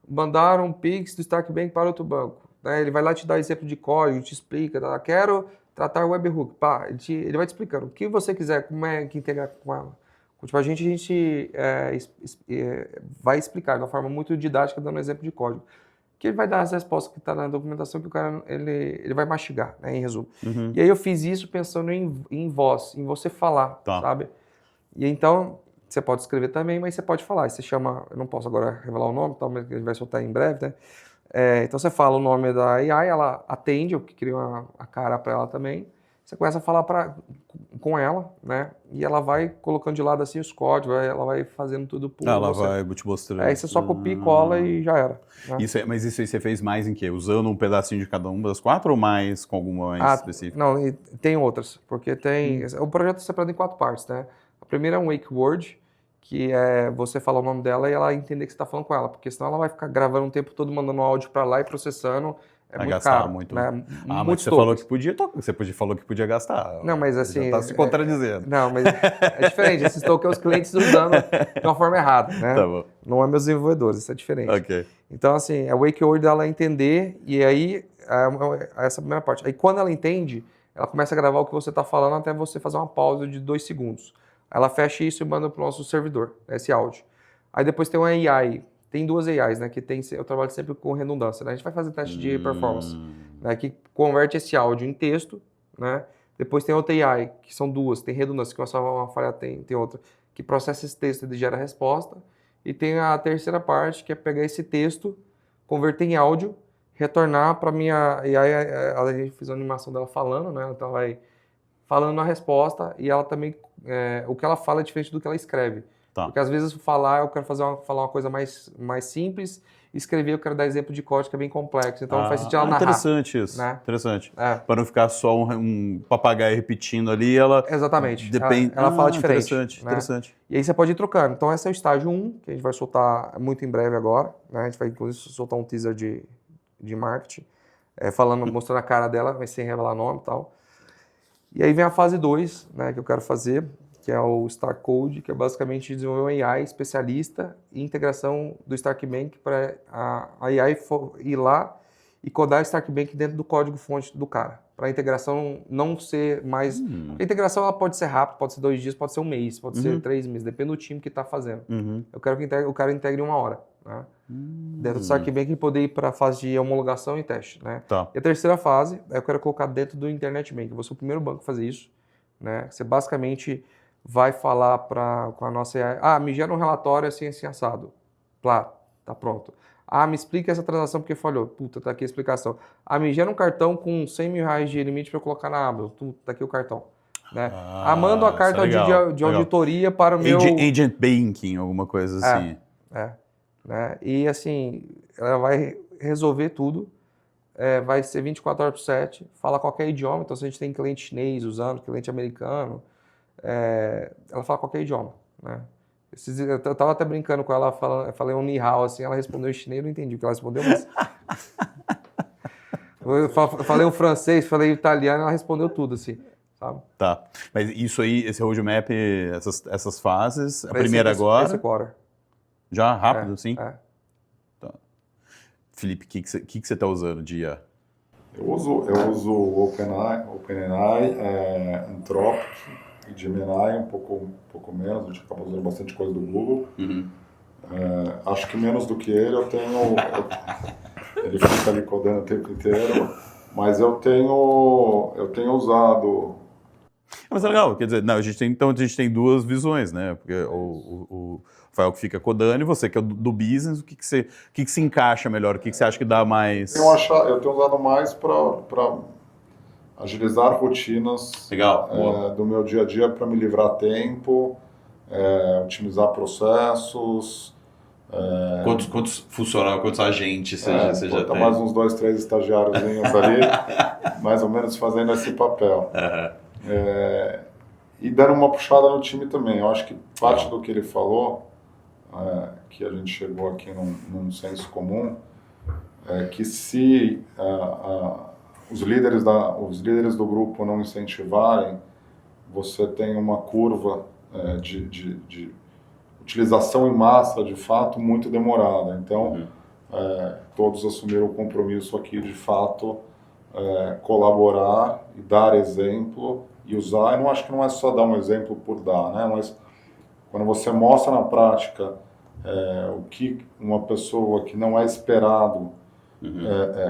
mandar um Pix do Stark Bank para outro banco. Né? Ele vai lá te dar exemplo de código, te explica, tá? Quero tratar o webhook. Pá, ele vai te explicando o que você quiser, como é que integrar com ela. Tipo, a gente vai explicar de uma forma muito didática, dando exemplo de código. Que ele vai dar as respostas que está na documentação que o cara ele vai mastigar, né, em resumo. E aí eu fiz isso pensando em voz, em você falar, sabe? E então, você pode escrever também, mas você pode falar. Aí você chama, eu não posso agora revelar o nome, mas a gente vai soltar em breve, né? Então você fala o nome da AI, ela atende, eu crio a cara para ela também. Você começa a falar com ela, né? E ela vai colocando de lado assim os códigos, ela vai fazendo tudo por ela vai te mostrando. Aí você só copia e cola e já era. Né? Mas isso aí você fez mais em quê? Usando um pedacinho de cada uma das 4 ou mais com alguma mais específica? Não, e tem outras, porque tem... O projeto é separado em 4 partes, né? A primeira é um wake word, que é você falar o nome dela e ela entender que você está falando com ela, porque senão ela vai ficar gravando o tempo todo, mandando áudio para lá e processando. Vai muito gastar caro, muito. Né? Mas você falou que podia, falou que podia gastar. Não, mas assim... Já está se contradizendo. Não, mas é diferente. Esses tokens os clientes usando de uma forma errada, né? Tá bom. Não é meus desenvolvedores, isso é diferente. Ok. Então, assim, a wake word dela entender e aí essa primeira parte. Aí quando ela entende, ela começa a gravar o que você está falando até você fazer uma pausa de 2 segundos. Ela fecha isso e manda para o nosso servidor, esse áudio. Aí depois tem uma AI. Tem 2 AIs, né? Eu trabalho sempre com redundância, né? A gente vai fazer teste de performance, né? Que converte esse áudio em texto, né? Depois tem outra AI, que são 2, tem redundância, que uma falha tem outra, que processa esse texto e gera a resposta. E tem a terceira parte, que é pegar esse texto, converter em áudio, retornar para minha... E aí a gente fez a animação dela falando, né? Então ela vai falando a resposta e ela também... o que ela fala é diferente do que ela escreve. Tá. Porque às vezes eu quero falar uma coisa mais simples, escrever eu quero dar exemplo de código que é bem complexo, então faz sentido ela narrar. Interessante isso, né? Interessante. Para não ficar só um papagaio repetindo ali, ela... Exatamente. Depende... Ela fala diferente. Interessante. E aí você pode ir trocando. Então esse é o estágio 1, que a gente vai soltar muito em breve agora, né? A gente vai inclusive soltar um teaser de marketing, mostrando a cara dela, mas sem revelar nome e tal. E aí vem a fase 2, né, que eu quero fazer, que é o Stark Code, que é basicamente desenvolver um AI especialista em integração do Stark Bank para a AI ir lá e codar Stark Bank dentro do código-fonte do cara, para a integração não ser mais... A integração ela pode ser rápida, pode ser 2 dias, pode ser 1 mês, pode ser 3 meses, depende do time que está fazendo. Eu quero que o cara integre em 1 hora. Né? Dentro do Stark Bank e poder ir para a fase de homologação e teste. Né? Tá. E a terceira fase, eu quero colocar dentro do Internet Bank. Eu vou ser o primeiro banco a fazer isso. Né? Você basicamente vai falar com a nossa AI, me gera um relatório assim assado. Plá, tá pronto. Me explica essa transação porque falhou. Puta, tá aqui a explicação. Me gera um cartão com 100 mil reais de limite para eu colocar na Amazon. Tá aqui o cartão. Né? Manda uma carta de auditoria para o meu... Agent Banking, alguma coisa assim. Né? E assim, ela vai resolver tudo, vai ser 24 horas por 7, fala qualquer idioma, então se a gente tem cliente chinês usando, cliente americano, ela fala qualquer idioma. Né? Eu tava até brincando com ela, eu falei um ni hao, assim, ela respondeu em chinês, eu não entendi o que ela respondeu, mas... eu falei um francês, falei italiano, ela respondeu tudo, assim. Sabe? Tá, mas isso aí, esse roadmap, essas fases, a primeira agora... Esse quarter. Já? Rápido, assim? Tá. Felipe, o que você está usando de IA? Eu uso o OpenAI, Anthropic e Gemini um pouco menos. A gente acaba usando bastante coisa do Google. Acho que menos do que ele. Ele fica ali codando o tempo inteiro. Mas eu tenho usado. Mas é legal, quer dizer, não, a gente tem duas visões, né? Porque o Rafael que fica codando e você que é do business, o que se encaixa melhor? O que você acha que dá mais... Eu tenho usado mais para agilizar rotinas do meu dia a dia, para me livrar tempo, otimizar processos. Quantos funcionários, quantos agentes você já tem? Mais uns 2, 3 estagiáriozinhos ali, mais ou menos fazendo esse papel. E dando uma puxada no time também. Eu acho que parte do que ele falou, que a gente chegou aqui num senso comum, é que se os líderes do grupo não incentivarem, você tem uma curva de utilização em massa, de fato, muito demorada. Então, todos assumiram o compromisso aqui, de fato, colaborar e dar exemplo e usar. Eu não acho que não é só dar um exemplo por dar, né? Mas quando você mostra na prática o que uma pessoa que não é esperado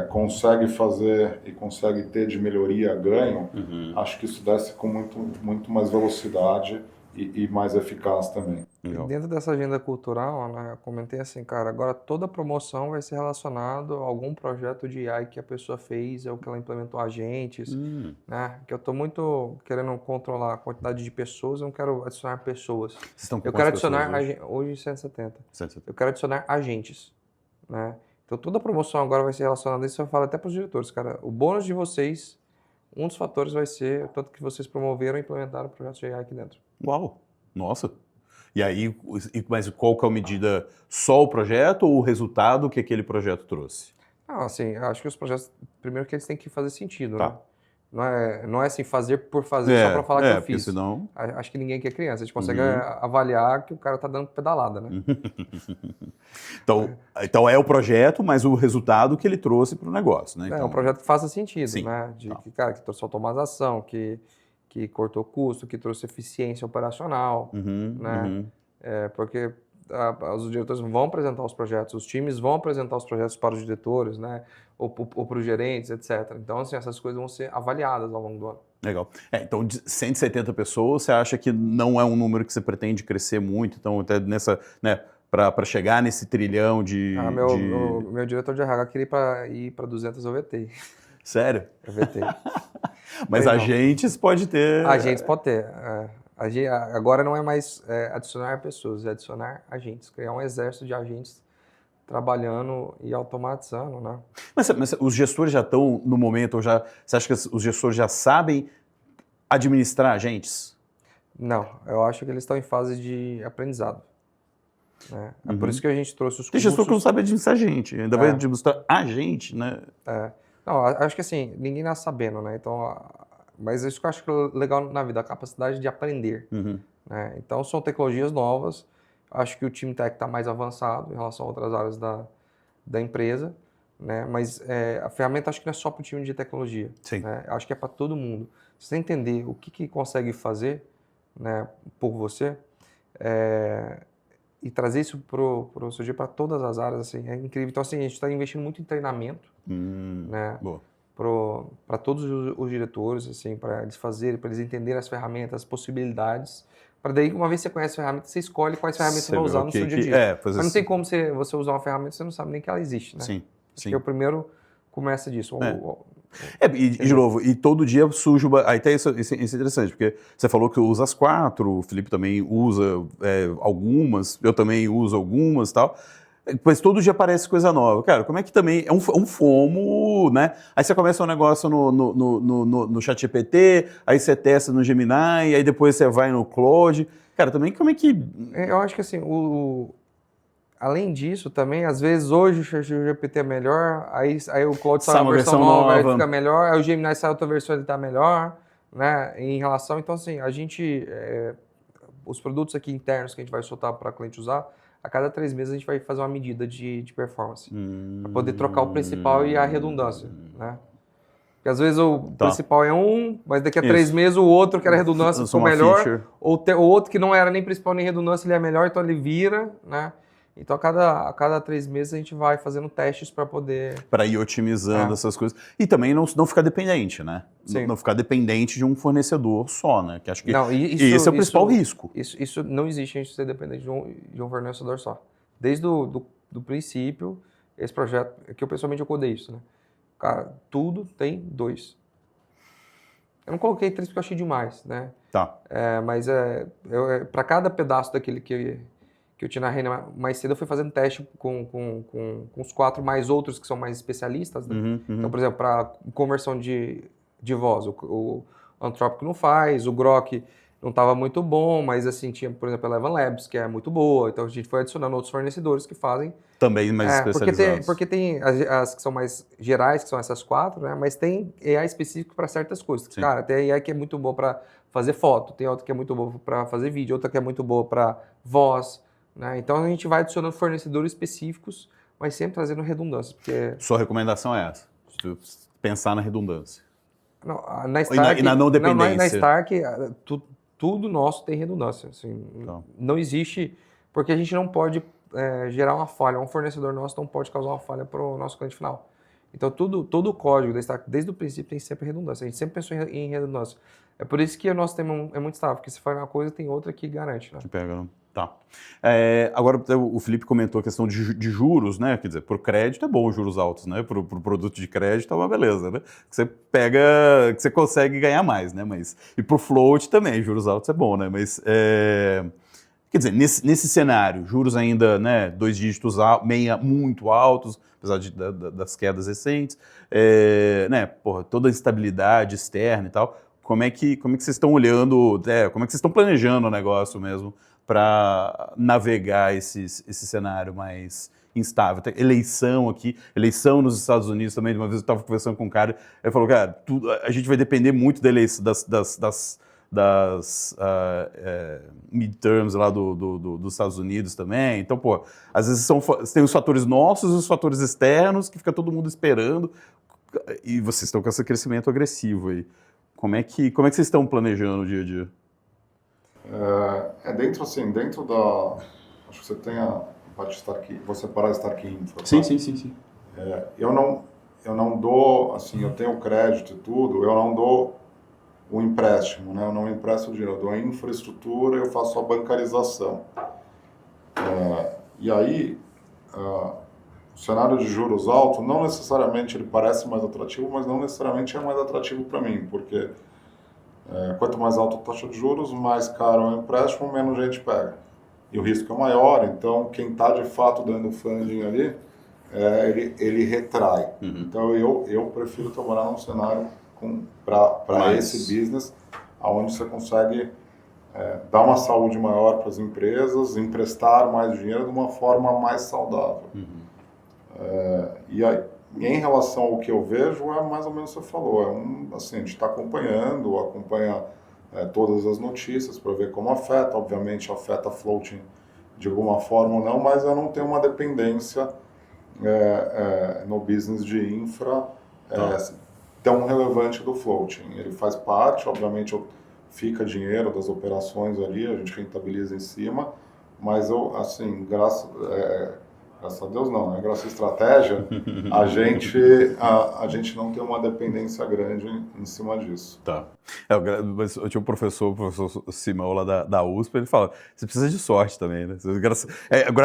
consegue fazer e consegue ter de melhoria ganho, acho que isso desce com muito mais velocidade e mais eficaz também. E dentro dessa agenda cultural, né, eu comentei assim, cara, agora toda promoção vai ser relacionada a algum projeto de AI que a pessoa fez, ou que ela implementou agentes, né? Que eu estou muito querendo controlar a quantidade de pessoas, eu não quero adicionar pessoas. Eu quero adicionar, hoje 170. Eu quero adicionar agentes, né? Então toda promoção agora vai ser relacionada a isso, eu falo até para os diretores, cara, o bônus de vocês, um dos fatores vai ser o tanto que vocês promoveram e implementaram projetos de AI aqui dentro. Uau! Nossa! E aí, mas qual que é a medida? Só o projeto ou o resultado que aquele projeto trouxe? Assim, eu acho que os projetos, primeiro que eles têm que fazer sentido, Tá. né? Não é assim, fazer por fazer, só para falar que eu fiz. Senão... Acho que ninguém que é criança, a gente consegue avaliar que o cara tá dando pedalada, né? Então é o projeto, mas o resultado que ele trouxe para o negócio, né? É um projeto que faça sentido, Sim. né? Que trouxe automatização, que cortou custo, que trouxe eficiência operacional, né? Porque os diretores vão apresentar os projetos, os times vão apresentar os projetos para os diretores, né? Ou para os gerentes, etc. Então, assim, essas coisas vão ser avaliadas ao longo do ano. Legal. Então, de 170 pessoas, você acha que não é um número que você pretende crescer muito? Então, até nessa, né, para chegar nesse trilhão de... Meu diretor de RH queria ir para 200 OVT. Sério? OVT. Mas agentes pode ter... Agentes pode ter. Agora não é mais adicionar pessoas, é adicionar agentes. Criar um exército de agentes trabalhando e automatizando, né? Mas os gestores já estão no momento, você acha que os gestores já sabem administrar agentes? Não, eu acho que eles estão em fase de aprendizado. Né? É por isso que a gente trouxe os cursos. Tem gestor que não sabe administrar gente, ainda vai administrar agente, né? Não, acho que assim, ninguém nasce sabendo, né? Então, mas isso que eu acho que é legal na vida, a capacidade de aprender. Né? Então, são tecnologias novas. Acho que o time tech está mais avançado em relação a outras áreas da empresa, né? Mas a ferramenta acho que não é só para o time de tecnologia. Sim. Né? Acho que é para todo mundo. Se você entender o que consegue fazer, né, por você, e trazer isso para o seu dia, para todas as áreas, assim, é incrível. Então, assim, a gente está investindo muito em treinamento, né? Para todos os diretores, assim, para eles fazerem, para eles entenderem as ferramentas, as possibilidades. Para daí, uma vez que você conhece a ferramenta, você escolhe quais ferramentas você vai usar no seu dia a dia. Mas não tem como você usar uma ferramenta, você não sabe nem que ela existe, né? Sim. Porque o primeiro começa disso. E de novo, e todo dia surge aí até isso é interessante, porque você falou que usa as 4, o Felipe também usa algumas, eu também uso algumas e tal. Mas todo dia aparece coisa nova. Cara, como é que também... É um FOMO, né? Aí você começa um negócio no ChatGPT, aí você testa no Gemini, aí depois você vai no Claude. Cara, também como é que... Eu acho que assim, além disso também, às vezes hoje o ChatGPT é melhor, aí o Claude sai uma versão nova, aí fica melhor, aí o Gemini sai outra versão, ele tá melhor, né? Em relação... Então assim, a gente... os produtos aqui internos que a gente vai soltar para cliente usar, a cada 3 meses a gente vai fazer uma medida de performance. Para poder trocar o principal e a redundância, né? Porque às vezes o principal é um, mas daqui a 3 meses o outro que era redundância ficou melhor, ou o outro que não era nem principal nem redundância, ele é melhor, então ele vira, né? Então, a cada 3 meses a gente vai fazendo testes para poder... Para ir otimizando essas coisas. E também não ficar dependente, né? Não ficar dependente de um fornecedor só, né? Que acho que esse é o principal risco. Isso não existe a gente ser dependente de um fornecedor só. Desde do princípio, esse projeto... que eu pessoalmente codei isso, né? Cara, tudo tem 2. Eu não coloquei 3 porque eu achei demais, né? Tá. Mas para cada pedaço daquele que eu tinha na Reina mais cedo, eu fui fazendo teste com os 4 mais outros que são mais especialistas, né? Então, por exemplo, para conversão de voz, o Anthropic não faz, o Grok não estava muito bom, mas assim, tinha, por exemplo, a Eleven Labs, que é muito boa, então a gente foi adicionando outros fornecedores que fazem. Também mais especializados. Porque tem as que são mais gerais, que são essas 4, né? Mas tem AI específico para certas coisas. Sim. Cara, tem AI que é muito boa para fazer foto, tem outra que é muito boa para fazer vídeo, outra que é muito boa para voz, né? Então a gente vai adicionando fornecedores específicos, mas sempre trazendo redundância. Porque... Sua recomendação é essa? Pensar na redundância. Não, na Stark, e na não dependência. Na Stark, tudo nosso tem redundância. Assim, não existe, porque a gente não pode gerar uma falha. Um fornecedor nosso não pode causar uma falha para o nosso cliente final. Então, todo o código da Stark, desde o princípio, tem sempre redundância. A gente sempre pensou em redundância. É por isso que o nosso tema é muito estável, porque se faz uma coisa, tem outra que garante. Né? Que pega, não? Tá. Agora, o Felipe comentou a questão de juros, né? Quer dizer, por crédito é bom os juros altos, né? Pro produto de crédito é uma beleza, né? Que você pega, que você consegue ganhar mais, né? E pro float também, juros altos é bom, né? Mas, quer dizer, nesse cenário, juros ainda, né? 2 dígitos muito altos, apesar das quedas recentes, né? Porra, toda a instabilidade externa e tal. Como é que vocês estão olhando, como é que vocês estão planejando o negócio mesmo para navegar esse cenário mais instável? Tem eleição aqui, eleição nos Estados Unidos também. Uma vez eu estava conversando com um cara, ele falou, cara, a gente vai depender muito da eleição, das midterms lá dos Estados Unidos também. Então, pô, às vezes tem os fatores nossos e os fatores externos que fica todo mundo esperando e vocês estão com esse crescimento agressivo aí. Como é que vocês estão planejando o dia a dia? Dentro da... Acho que você tem a parte Stark, você para a Stark Infra. Sim, tá? sim. Eu não dou, assim, eu tenho crédito e tudo, eu não dou o empréstimo, né? Eu não empresto dinheiro, eu dou a infraestrutura, eu faço a bancarização. E aí, o cenário de juros alto, não necessariamente ele parece mais atrativo, mas não necessariamente é mais atrativo para mim, porque quanto mais alta a taxa de juros, mais caro é o empréstimo, menos gente pega. E o risco é maior, então quem está de fato dando funding ali, ele retrai. Então eu prefiro trabalhar num cenário para esse business, onde você consegue dar uma saúde maior para as empresas, emprestar mais dinheiro de uma forma mais saudável. E aí, em relação ao que eu vejo, é mais ou menos o que você falou. Assim, a gente está acompanha todas as notícias para ver como afeta. Obviamente, afeta floating de alguma forma ou não, mas eu não tenho uma dependência no business de infra tão relevante do floating. Ele faz parte, obviamente, fica dinheiro das operações ali, a gente rentabiliza em cima, mas eu, assim, graças a Deus não, né? Graças à estratégia, a gente não tem uma dependência grande em cima disso. Tá. Eu tinha um professor, o professor Simão lá da USP, ele fala, você precisa de sorte também, né?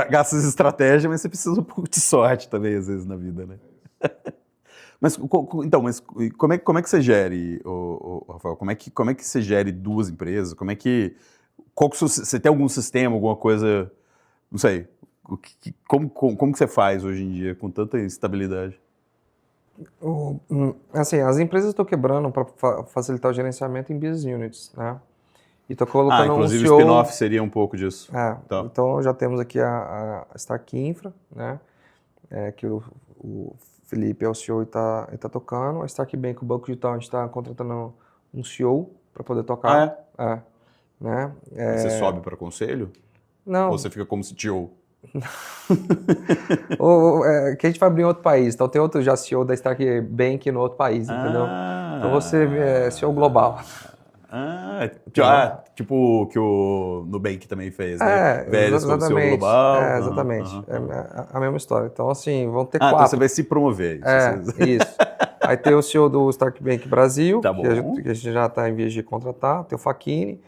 Graças à estratégia, mas você precisa um pouco de sorte também, às vezes, na vida, né? Mas como é que você gere, Rafael? Como é que você gere 2 empresas? Você tem algum sistema, alguma coisa, não sei, como que você faz hoje em dia com tanta instabilidade? Assim, as empresas estão quebrando para facilitar o gerenciamento em business units, né? E estou colocando inclusive o spin-off seria um pouco disso. Tá. Então já temos aqui a Stark Infra, né? Que o Felipe é o CEO e está tocando. A Stark Bank, o banco digital, a gente está contratando um CEO para poder tocar. Né? Você sobe para conselho? Não. Ou você fica como CTO? Que a gente vai abrir em outro país. Então tem outro já CEO da Stark Bank no outro país, entendeu? Então você é CEO global. Tipo que o Nubank também fez, né? Velhos como CEO global. Exatamente. É a mesma história. Então, assim, vão ter então quatro. você vai se promover. Isso. Aí tem o CEO do Stark Bank Brasil, Tá que a gente já está em vias de contratar. Tem o Facchini.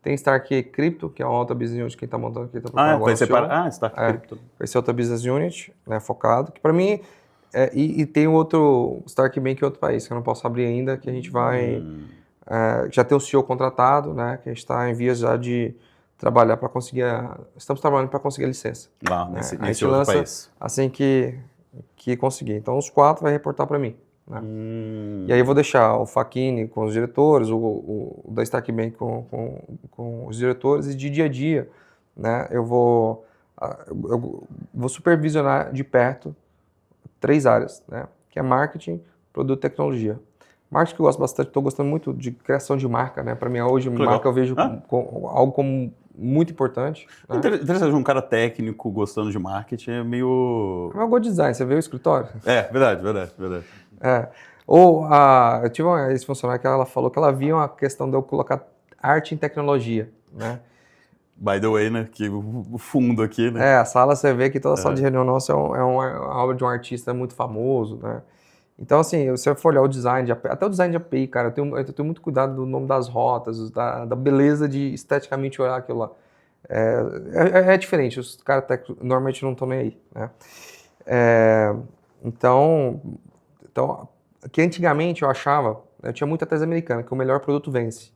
Tem Stark Crypto, que é uma outra business unit que está montando aqui. Vai separar? Stark Crypto. Vai ser outra business unit, né, focado. Que para mim, e tem outro Stark Bank em outro país, que eu não posso abrir ainda, que a gente vai... já tem o CEO contratado, né, que a gente está em vias já de trabalhar para conseguir... Estamos trabalhando para conseguir a licença. Nesse outro país. Assim que conseguir. Então, os 4 vai reportar para mim. Né? E aí eu vou deixar o Facchini com os diretores, o da Stark Bank com os diretores, e de dia a dia, né, eu vou supervisionar de perto 3 áreas, né, que é marketing, produto e tecnologia. Marketing que eu gosto bastante, estou gostando muito de criação de marca, né, para mim hoje marca eu vejo algo como muito importante. Né? Interessante, um cara técnico gostando de marketing é meio... É um good design, você vê o escritório? Verdade. Eu tive uma ex-funcionária que ela falou que ela via uma questão de eu colocar arte em tecnologia, né? By the way, né? Que o fundo aqui, né? A sala, você vê que toda sala de reunião nossa é uma obra de um artista muito famoso, né? Então, assim, se você for olhar o design de API, até o design de API, cara, eu tenho muito cuidado do nome das rotas, da beleza de esteticamente olhar aquilo lá. É diferente, os caras normalmente não estão nem aí, né? Então, que antigamente eu achava, eu tinha muita tese americana, que o melhor produto vence.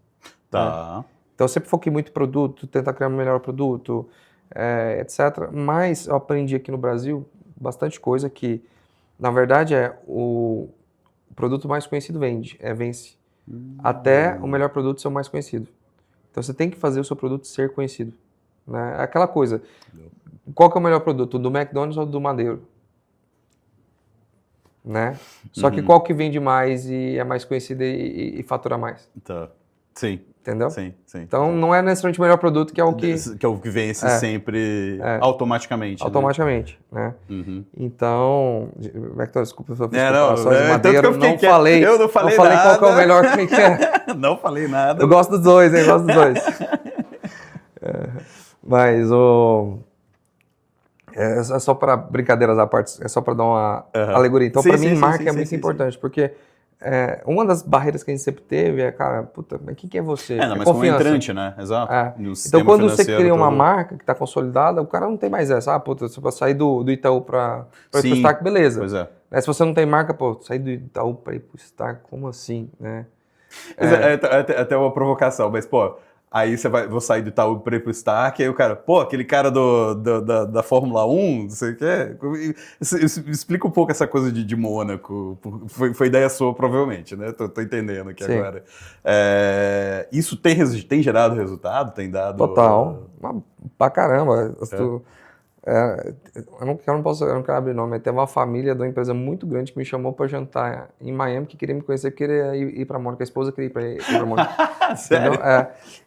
Tá. Né? Então eu sempre foquei muito em produto, tentar criar um melhor produto, etc. Mas eu aprendi aqui no Brasil bastante coisa que, na verdade, o produto mais conhecido vence. Até o melhor produto ser o mais conhecido. Então você tem que fazer o seu produto ser conhecido. Né? É aquela coisa, qual que é o melhor produto, o do McDonald's ou do Madeiro? Né? Só que qual que vende mais e é mais conhecido e fatura mais? Tá. Sim. Entendeu? Sim. Então não é necessariamente o melhor produto que é o que... Que é o que vence sempre automaticamente. Automaticamente, né? Então... McDonald's, desculpa as comparações de Madeira, eu não falei nada. Qual que é o melhor que é. Não falei nada. Eu gosto dos dois, hein? Gosto dos dois. Mas é só para brincadeiras à parte, é só para dar uma alegoria. Então, para mim, marca é muito importante, porque uma das barreiras que a gente sempre teve é, cara, puta, mas quem que é você? Mas como entrante, né? Exato. Então, quando você cria uma marca que está consolidada, o cara não tem mais essa. Puta, você vai sair do Itaú para ir pro Stark, beleza. Pois é. Se você não tem marca, sair do Itaú para ir pro Stark, como assim, né? Até uma provocação, mas, aí vou sair do Itaú para ir pro Stark, aí o cara, aquele cara da Fórmula 1, você quer? Explica um pouco essa coisa de Mônaco, foi ideia sua provavelmente, né? Tô entendendo aqui agora. Isso tem gerado resultado? Tem dado... Total, pra caramba. Eu não quero abrir nome, mas tem uma família de uma empresa muito grande que me chamou para jantar em Miami, que queria me conhecer, queria ir para Mônaco, a esposa queria ir para Mônaco. Sério?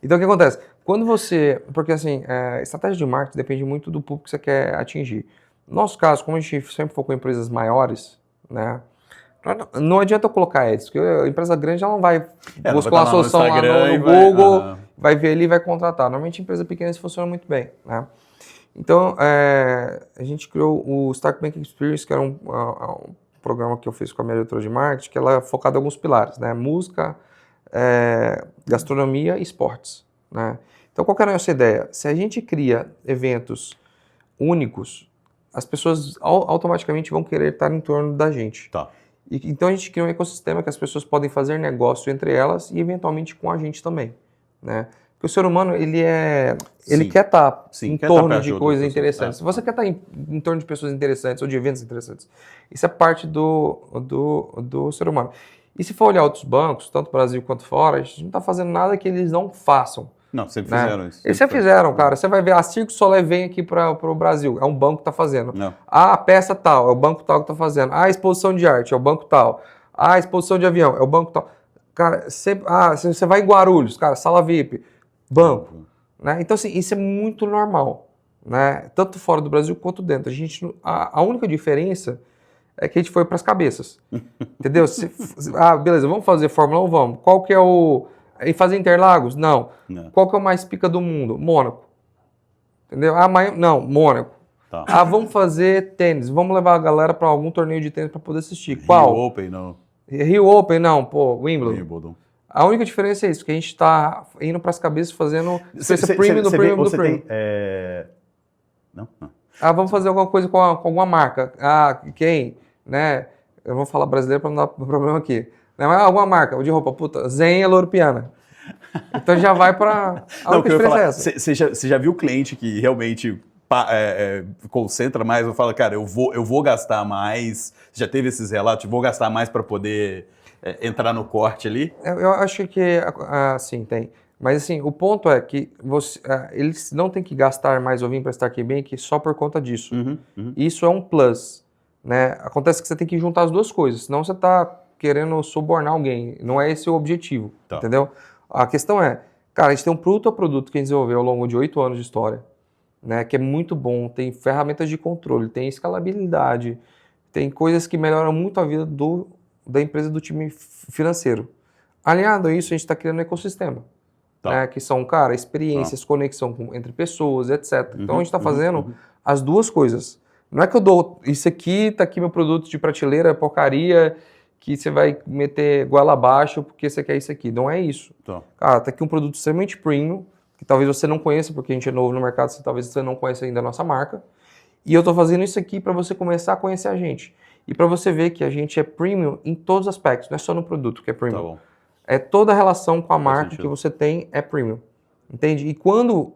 Então o que acontece? Quando você... Porque assim, estratégia de marketing depende muito do público que você quer atingir. No nosso caso, como a gente sempre focou em empresas maiores, né? Não adianta eu colocar ads, porque a empresa grande ela não vai buscar uma solução lá no Google, vai ver ali e vai contratar. Normalmente empresa pequena isso funciona muito bem, né? Então, a gente criou o Stark Bank Experience, que era um programa que eu fiz com a minha diretora de marketing, que ela é focada em alguns pilares, né? Música, gastronomia e esportes, né? Então, qual que era a nossa ideia? Se a gente cria eventos únicos, as pessoas automaticamente vão querer estar em torno da gente. Tá. Então, a gente cria um ecossistema que as pessoas podem fazer negócio entre elas e, eventualmente, com a gente também, né? Porque o ser humano, ele quer estar em torno de coisas interessantes. Se você quer estar em torno de pessoas interessantes ou de eventos interessantes, isso é parte do ser humano. E se for olhar outros bancos, tanto no Brasil quanto fora, a gente não está fazendo nada que eles não façam. Não, sempre fizeram isso. Eles sempre fizeram, cara. Você vai ver, a Circo Soleil vem aqui para o Brasil, é um banco que está fazendo. Não. A peça tal, é o banco tal que está fazendo. A exposição de arte, é o banco tal. A exposição de avião, é o banco tal. Cara, você vai em Guarulhos, cara, sala VIP, banco. Né? Então, assim, isso é muito normal. né? Tanto fora do Brasil quanto dentro. A única diferença é que a gente foi para as cabeças, entendeu? Beleza, vamos fazer Fórmula 1? Vamos. Qual que é o... E fazer Interlagos? Não. Qual que é o mais pica do mundo? Mônaco. Entendeu? Não, Mônaco. Tá. Vamos fazer tênis. Vamos levar a galera para algum torneio de tênis para poder assistir. Qual? Rio Open, não. Rio Open, não. Pô, Wimbledon. A única diferença é isso, que a gente está indo para as cabeças fazendo premium do premium do premium. Não. Vamos fazer alguma coisa com alguma marca. Quem? Né? Eu vou falar brasileiro para não dar problema aqui. Mas alguma marca de roupa, puta, Zen Loro Piana. Então já vai para... A única diferença é essa. Você já viu o cliente que realmente concentra mais ou fala, cara, eu vou gastar mais, já teve esses relatos, vou gastar mais para poder entrar no corte ali? Eu acho que, sim, tem. Mas assim, o ponto é que eles não têm que gastar mais ou vir para Stark Bank só por conta disso. Isso é um plus, né? Acontece que você tem que juntar as duas coisas, senão você está querendo subornar alguém. Não é esse o objetivo, entendeu? A questão é, cara, a gente tem um produto que a gente desenvolveu ao longo de 8 anos de história, né, que é muito bom, tem ferramentas de controle, tem escalabilidade, tem coisas que melhoram muito a vida da empresa, do time financeiro. Aliado a isso, a gente está criando um ecossistema, né, que são, cara, experiências, conexão entre pessoas, etc. Então a gente está fazendo as duas coisas. Não é que eu dou, isso aqui, tá aqui meu produto de prateleira, porcaria, que você vai meter goela abaixo porque você quer isso aqui. Não é isso. Cara, tá aqui um produto extremamente premium, que talvez você não conheça, porque a gente é novo no mercado, talvez você não conheça ainda a nossa marca. E eu tô fazendo isso aqui para você começar a conhecer a gente. E para você ver que a gente é premium em todos os aspectos, não é só no produto que é premium. É toda a relação com a marca que você tem é premium. Entende? E quando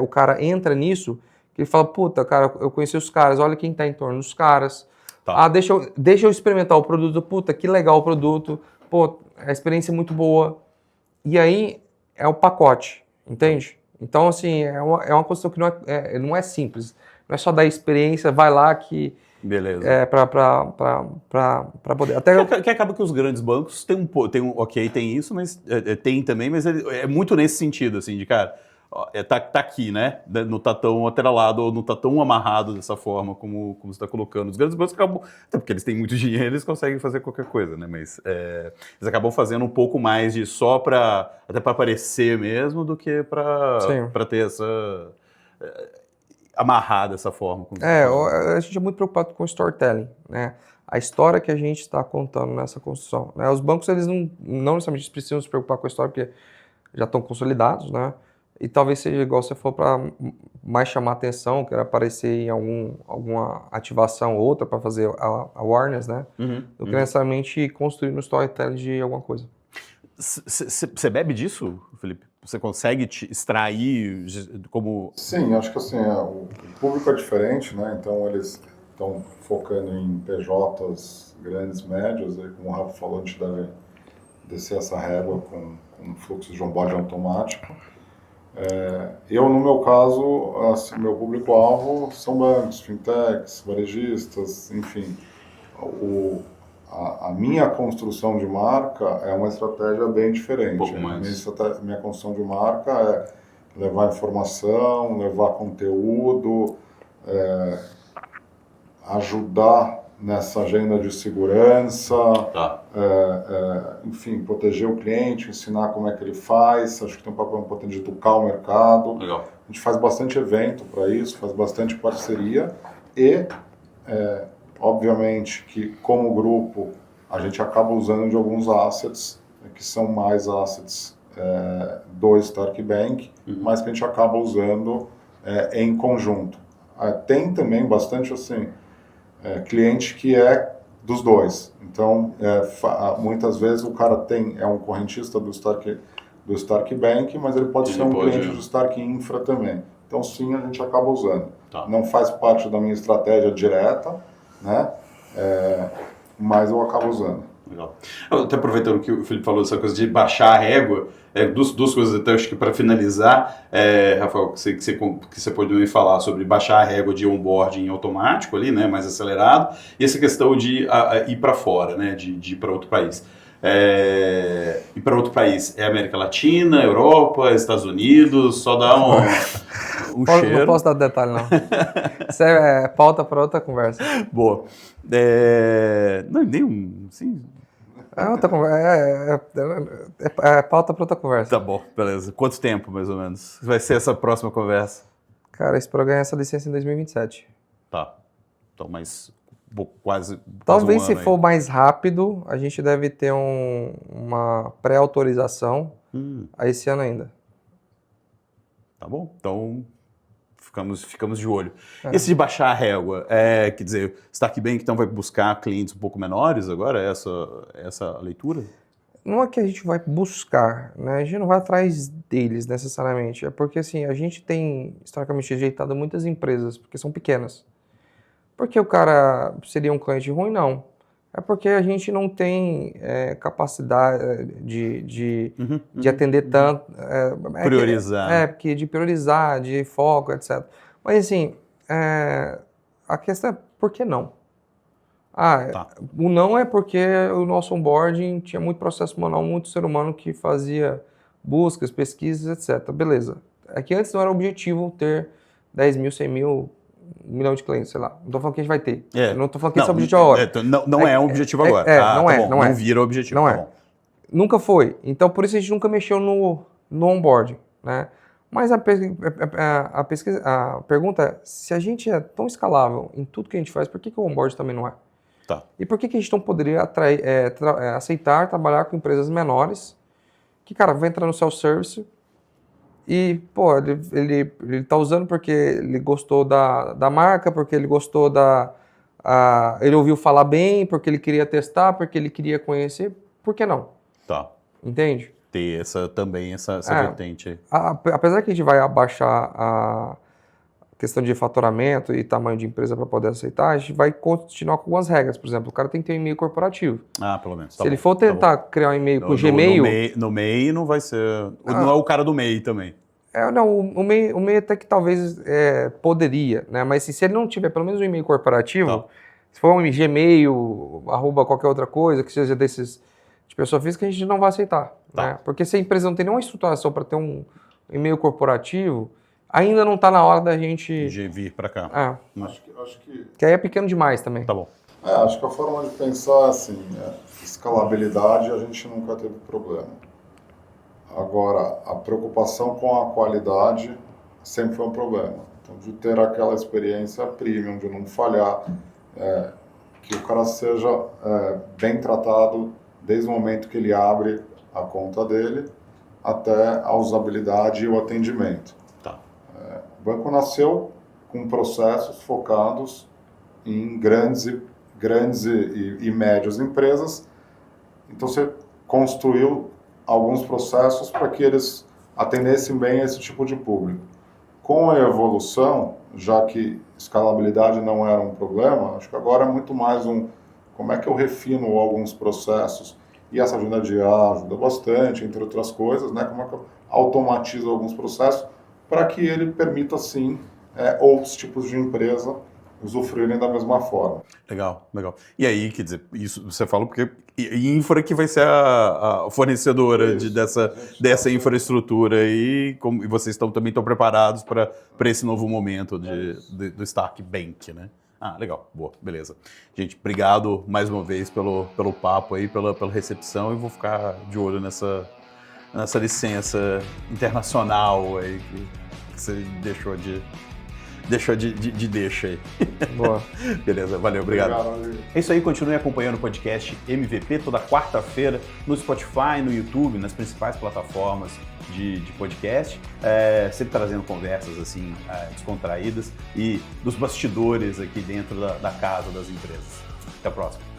o cara entra nisso, que ele fala, puta, cara, eu conheci os caras, olha quem tá em torno dos caras. Deixa eu experimentar o produto, puta, que legal o produto, pô, a experiência é muito boa. E aí é o pacote, entende? Então, assim, é uma questão que não é simples. Não é só dar experiência, vai lá que... Beleza. Para poder... Que acaba que os grandes bancos tem isso, mas tem também, mas é muito nesse sentido, assim, de cara... Tá aqui, né? Não tá tão atrelado ou não tá tão amarrado dessa forma como você está colocando. Os grandes bancos acabam, até porque eles têm muito dinheiro, eles conseguem fazer qualquer coisa, né? Mas eles acabam fazendo um pouco mais de só até para aparecer mesmo do que para ter essa amarrar dessa forma. A gente é muito preocupado com storytelling, né? A história que a gente está contando nessa construção, né? Os bancos, eles não necessariamente precisam se preocupar com a história porque já estão consolidados, né? E talvez seja igual você for para mais chamar atenção, quer aparecer em alguma ativação ou outra para fazer a awareness, né? Do que necessariamente construir no storytelling de alguma coisa. Você bebe disso, Felipe? Você consegue extrair como... Sim, acho que assim, o público é diferente, né? Então eles estão focando em PJs grandes, médios, aí, como o Rafa falou, a gente deve descer essa régua com fluxo de onboard automático. Eu, no meu caso, assim, meu público-alvo são bancos, fintechs, varejistas, enfim. A minha construção de marca é uma estratégia bem diferente. Um pouco mais. Minha construção de marca é levar informação, levar conteúdo, ajudar nessa agenda de segurança, enfim, proteger o cliente, ensinar como é que ele faz. Acho que tem um papel importante de educar o mercado. Legal. A gente faz bastante evento para isso, faz bastante parceria e, obviamente, que como grupo a gente acaba usando de alguns assets, que são mais assets do Stark Bank, mas que a gente acaba usando em conjunto. Tem também bastante assim, cliente que é dos dois. Então, muitas vezes o cara é um correntista do Stark Bank, mas ele pode ser um cliente do Stark Infra também. Então, sim, a gente acaba usando. Não faz parte da minha estratégia direta, né? Mas eu acabo usando. Legal. Até aproveitando que o Felipe falou dessa coisa de baixar a régua, duas coisas até acho que para finalizar, Rafael, que você pode me falar sobre baixar a régua de onboarding automático ali, né, mais acelerado, e essa questão de ir para fora, né, de ir para outro país. Ir para outro país é América Latina, Europa, Estados Unidos, só dá o cheiro... Não posso dar detalhe, não. Isso é pauta para outra conversa. Boa. Não, nem sim. É pauta para outra conversa. Tá bom, beleza. Quanto tempo, mais ou menos, vai ser essa próxima conversa? Cara, isso para ganhar essa licença em 2027. Tá. Então, mas quase Talvez um se ano for aí. mais rápido, a gente deve ter uma pré-autorização a esse ano ainda. Tá bom. Então, ficamos de olho. Esse de baixar a régua, quer dizer, Stark Bank então vai buscar clientes um pouco menores agora, essa leitura? Não é que a gente vai buscar, né? A gente não vai atrás deles necessariamente. É porque assim, a gente tem historicamente rejeitado muitas empresas porque são pequenas. Porque o cara seria um cliente ruim? Não. É porque a gente não tem capacidade de atender tanto. Priorizar. Porque de priorizar, de foco, etc. Mas assim, a questão é por que não? Tá. O não é porque o nosso onboarding tinha muito processo manual, muito ser humano que fazia buscas, pesquisas, etc. Beleza. É que antes não era o objetivo ter 10 mil, 100 mil, 1 milhão de clientes, sei lá. Não estou falando que a gente vai ter. Não estou falando que esse é o objetivo agora. Não é um objetivo agora. Não vira o objetivo. Não tá é. Bom. Nunca foi. Então, por isso a gente nunca mexeu no onboarding, né? Mas a pergunta é, se a gente é tão escalável em tudo que a gente faz, por que o onboarding também não é? Tá. E por que a gente não poderia aceitar trabalhar com empresas menores que, cara, vai entrar no self-service e, pô, ele tá usando porque ele gostou da marca, porque ele gostou ele ouviu falar bem, porque ele queria testar, porque ele queria conhecer, por que não? Tá. Entende? Ter essa vertente aí. Apesar que a gente vai abaixar a questão de faturamento e tamanho de empresa para poder aceitar, a gente vai continuar com algumas regras. Por exemplo, o cara tem que ter um e-mail corporativo. Pelo menos. Se ele for tentar criar um e-mail com Gmail... No MEI não vai ser... Não é o cara do MEI também. Não, o MEI até que talvez poderia, né? Mas se ele não tiver pelo menos um e-mail corporativo, se for um Gmail, @ qualquer outra coisa, que seja desses de pessoa física, a gente não vai aceitar. Né? Porque se a empresa não tem nenhuma estruturação para ter um e-mail corporativo, ainda não está na hora da gente... De vir para cá. Acho que... Que aí é pequeno demais também. Tá bom. Acho que a forma de pensar é assim, escalabilidade a gente nunca teve problema. Agora, a preocupação com a qualidade sempre foi um problema. Então, de ter aquela experiência premium, de não falhar, que o cara seja bem tratado desde o momento que ele abre a conta dele até a usabilidade e o atendimento. O banco nasceu com processos focados em grandes e médias empresas, então você construiu alguns processos para que eles atendessem bem esse tipo de público. Com a evolução, já que escalabilidade não era um problema, acho que agora é muito mais como é que eu refino alguns processos, e essa agenda de ajuda bastante, entre outras coisas, né? Como é que eu automatizo alguns processos para que ele permita, sim, outros tipos de empresa usufruírem da mesma forma. Legal. E aí, quer dizer, isso você fala porque Infra que vai ser a fornecedora dessa infraestrutura e vocês também estão preparados para esse novo momento do Stark Bank, né? Legal. Boa, beleza. Gente, obrigado mais uma vez pelo papo aí, pela recepção, e vou ficar de olho nessa licença internacional aí que você deixou de deixa aí. Boa. Beleza, valeu, obrigado. É isso aí, continue acompanhando o podcast MVP toda quarta-feira no Spotify, no YouTube, nas principais plataformas de podcast, sempre trazendo conversas assim descontraídas e dos bastidores aqui dentro da casa das empresas. Até a próxima.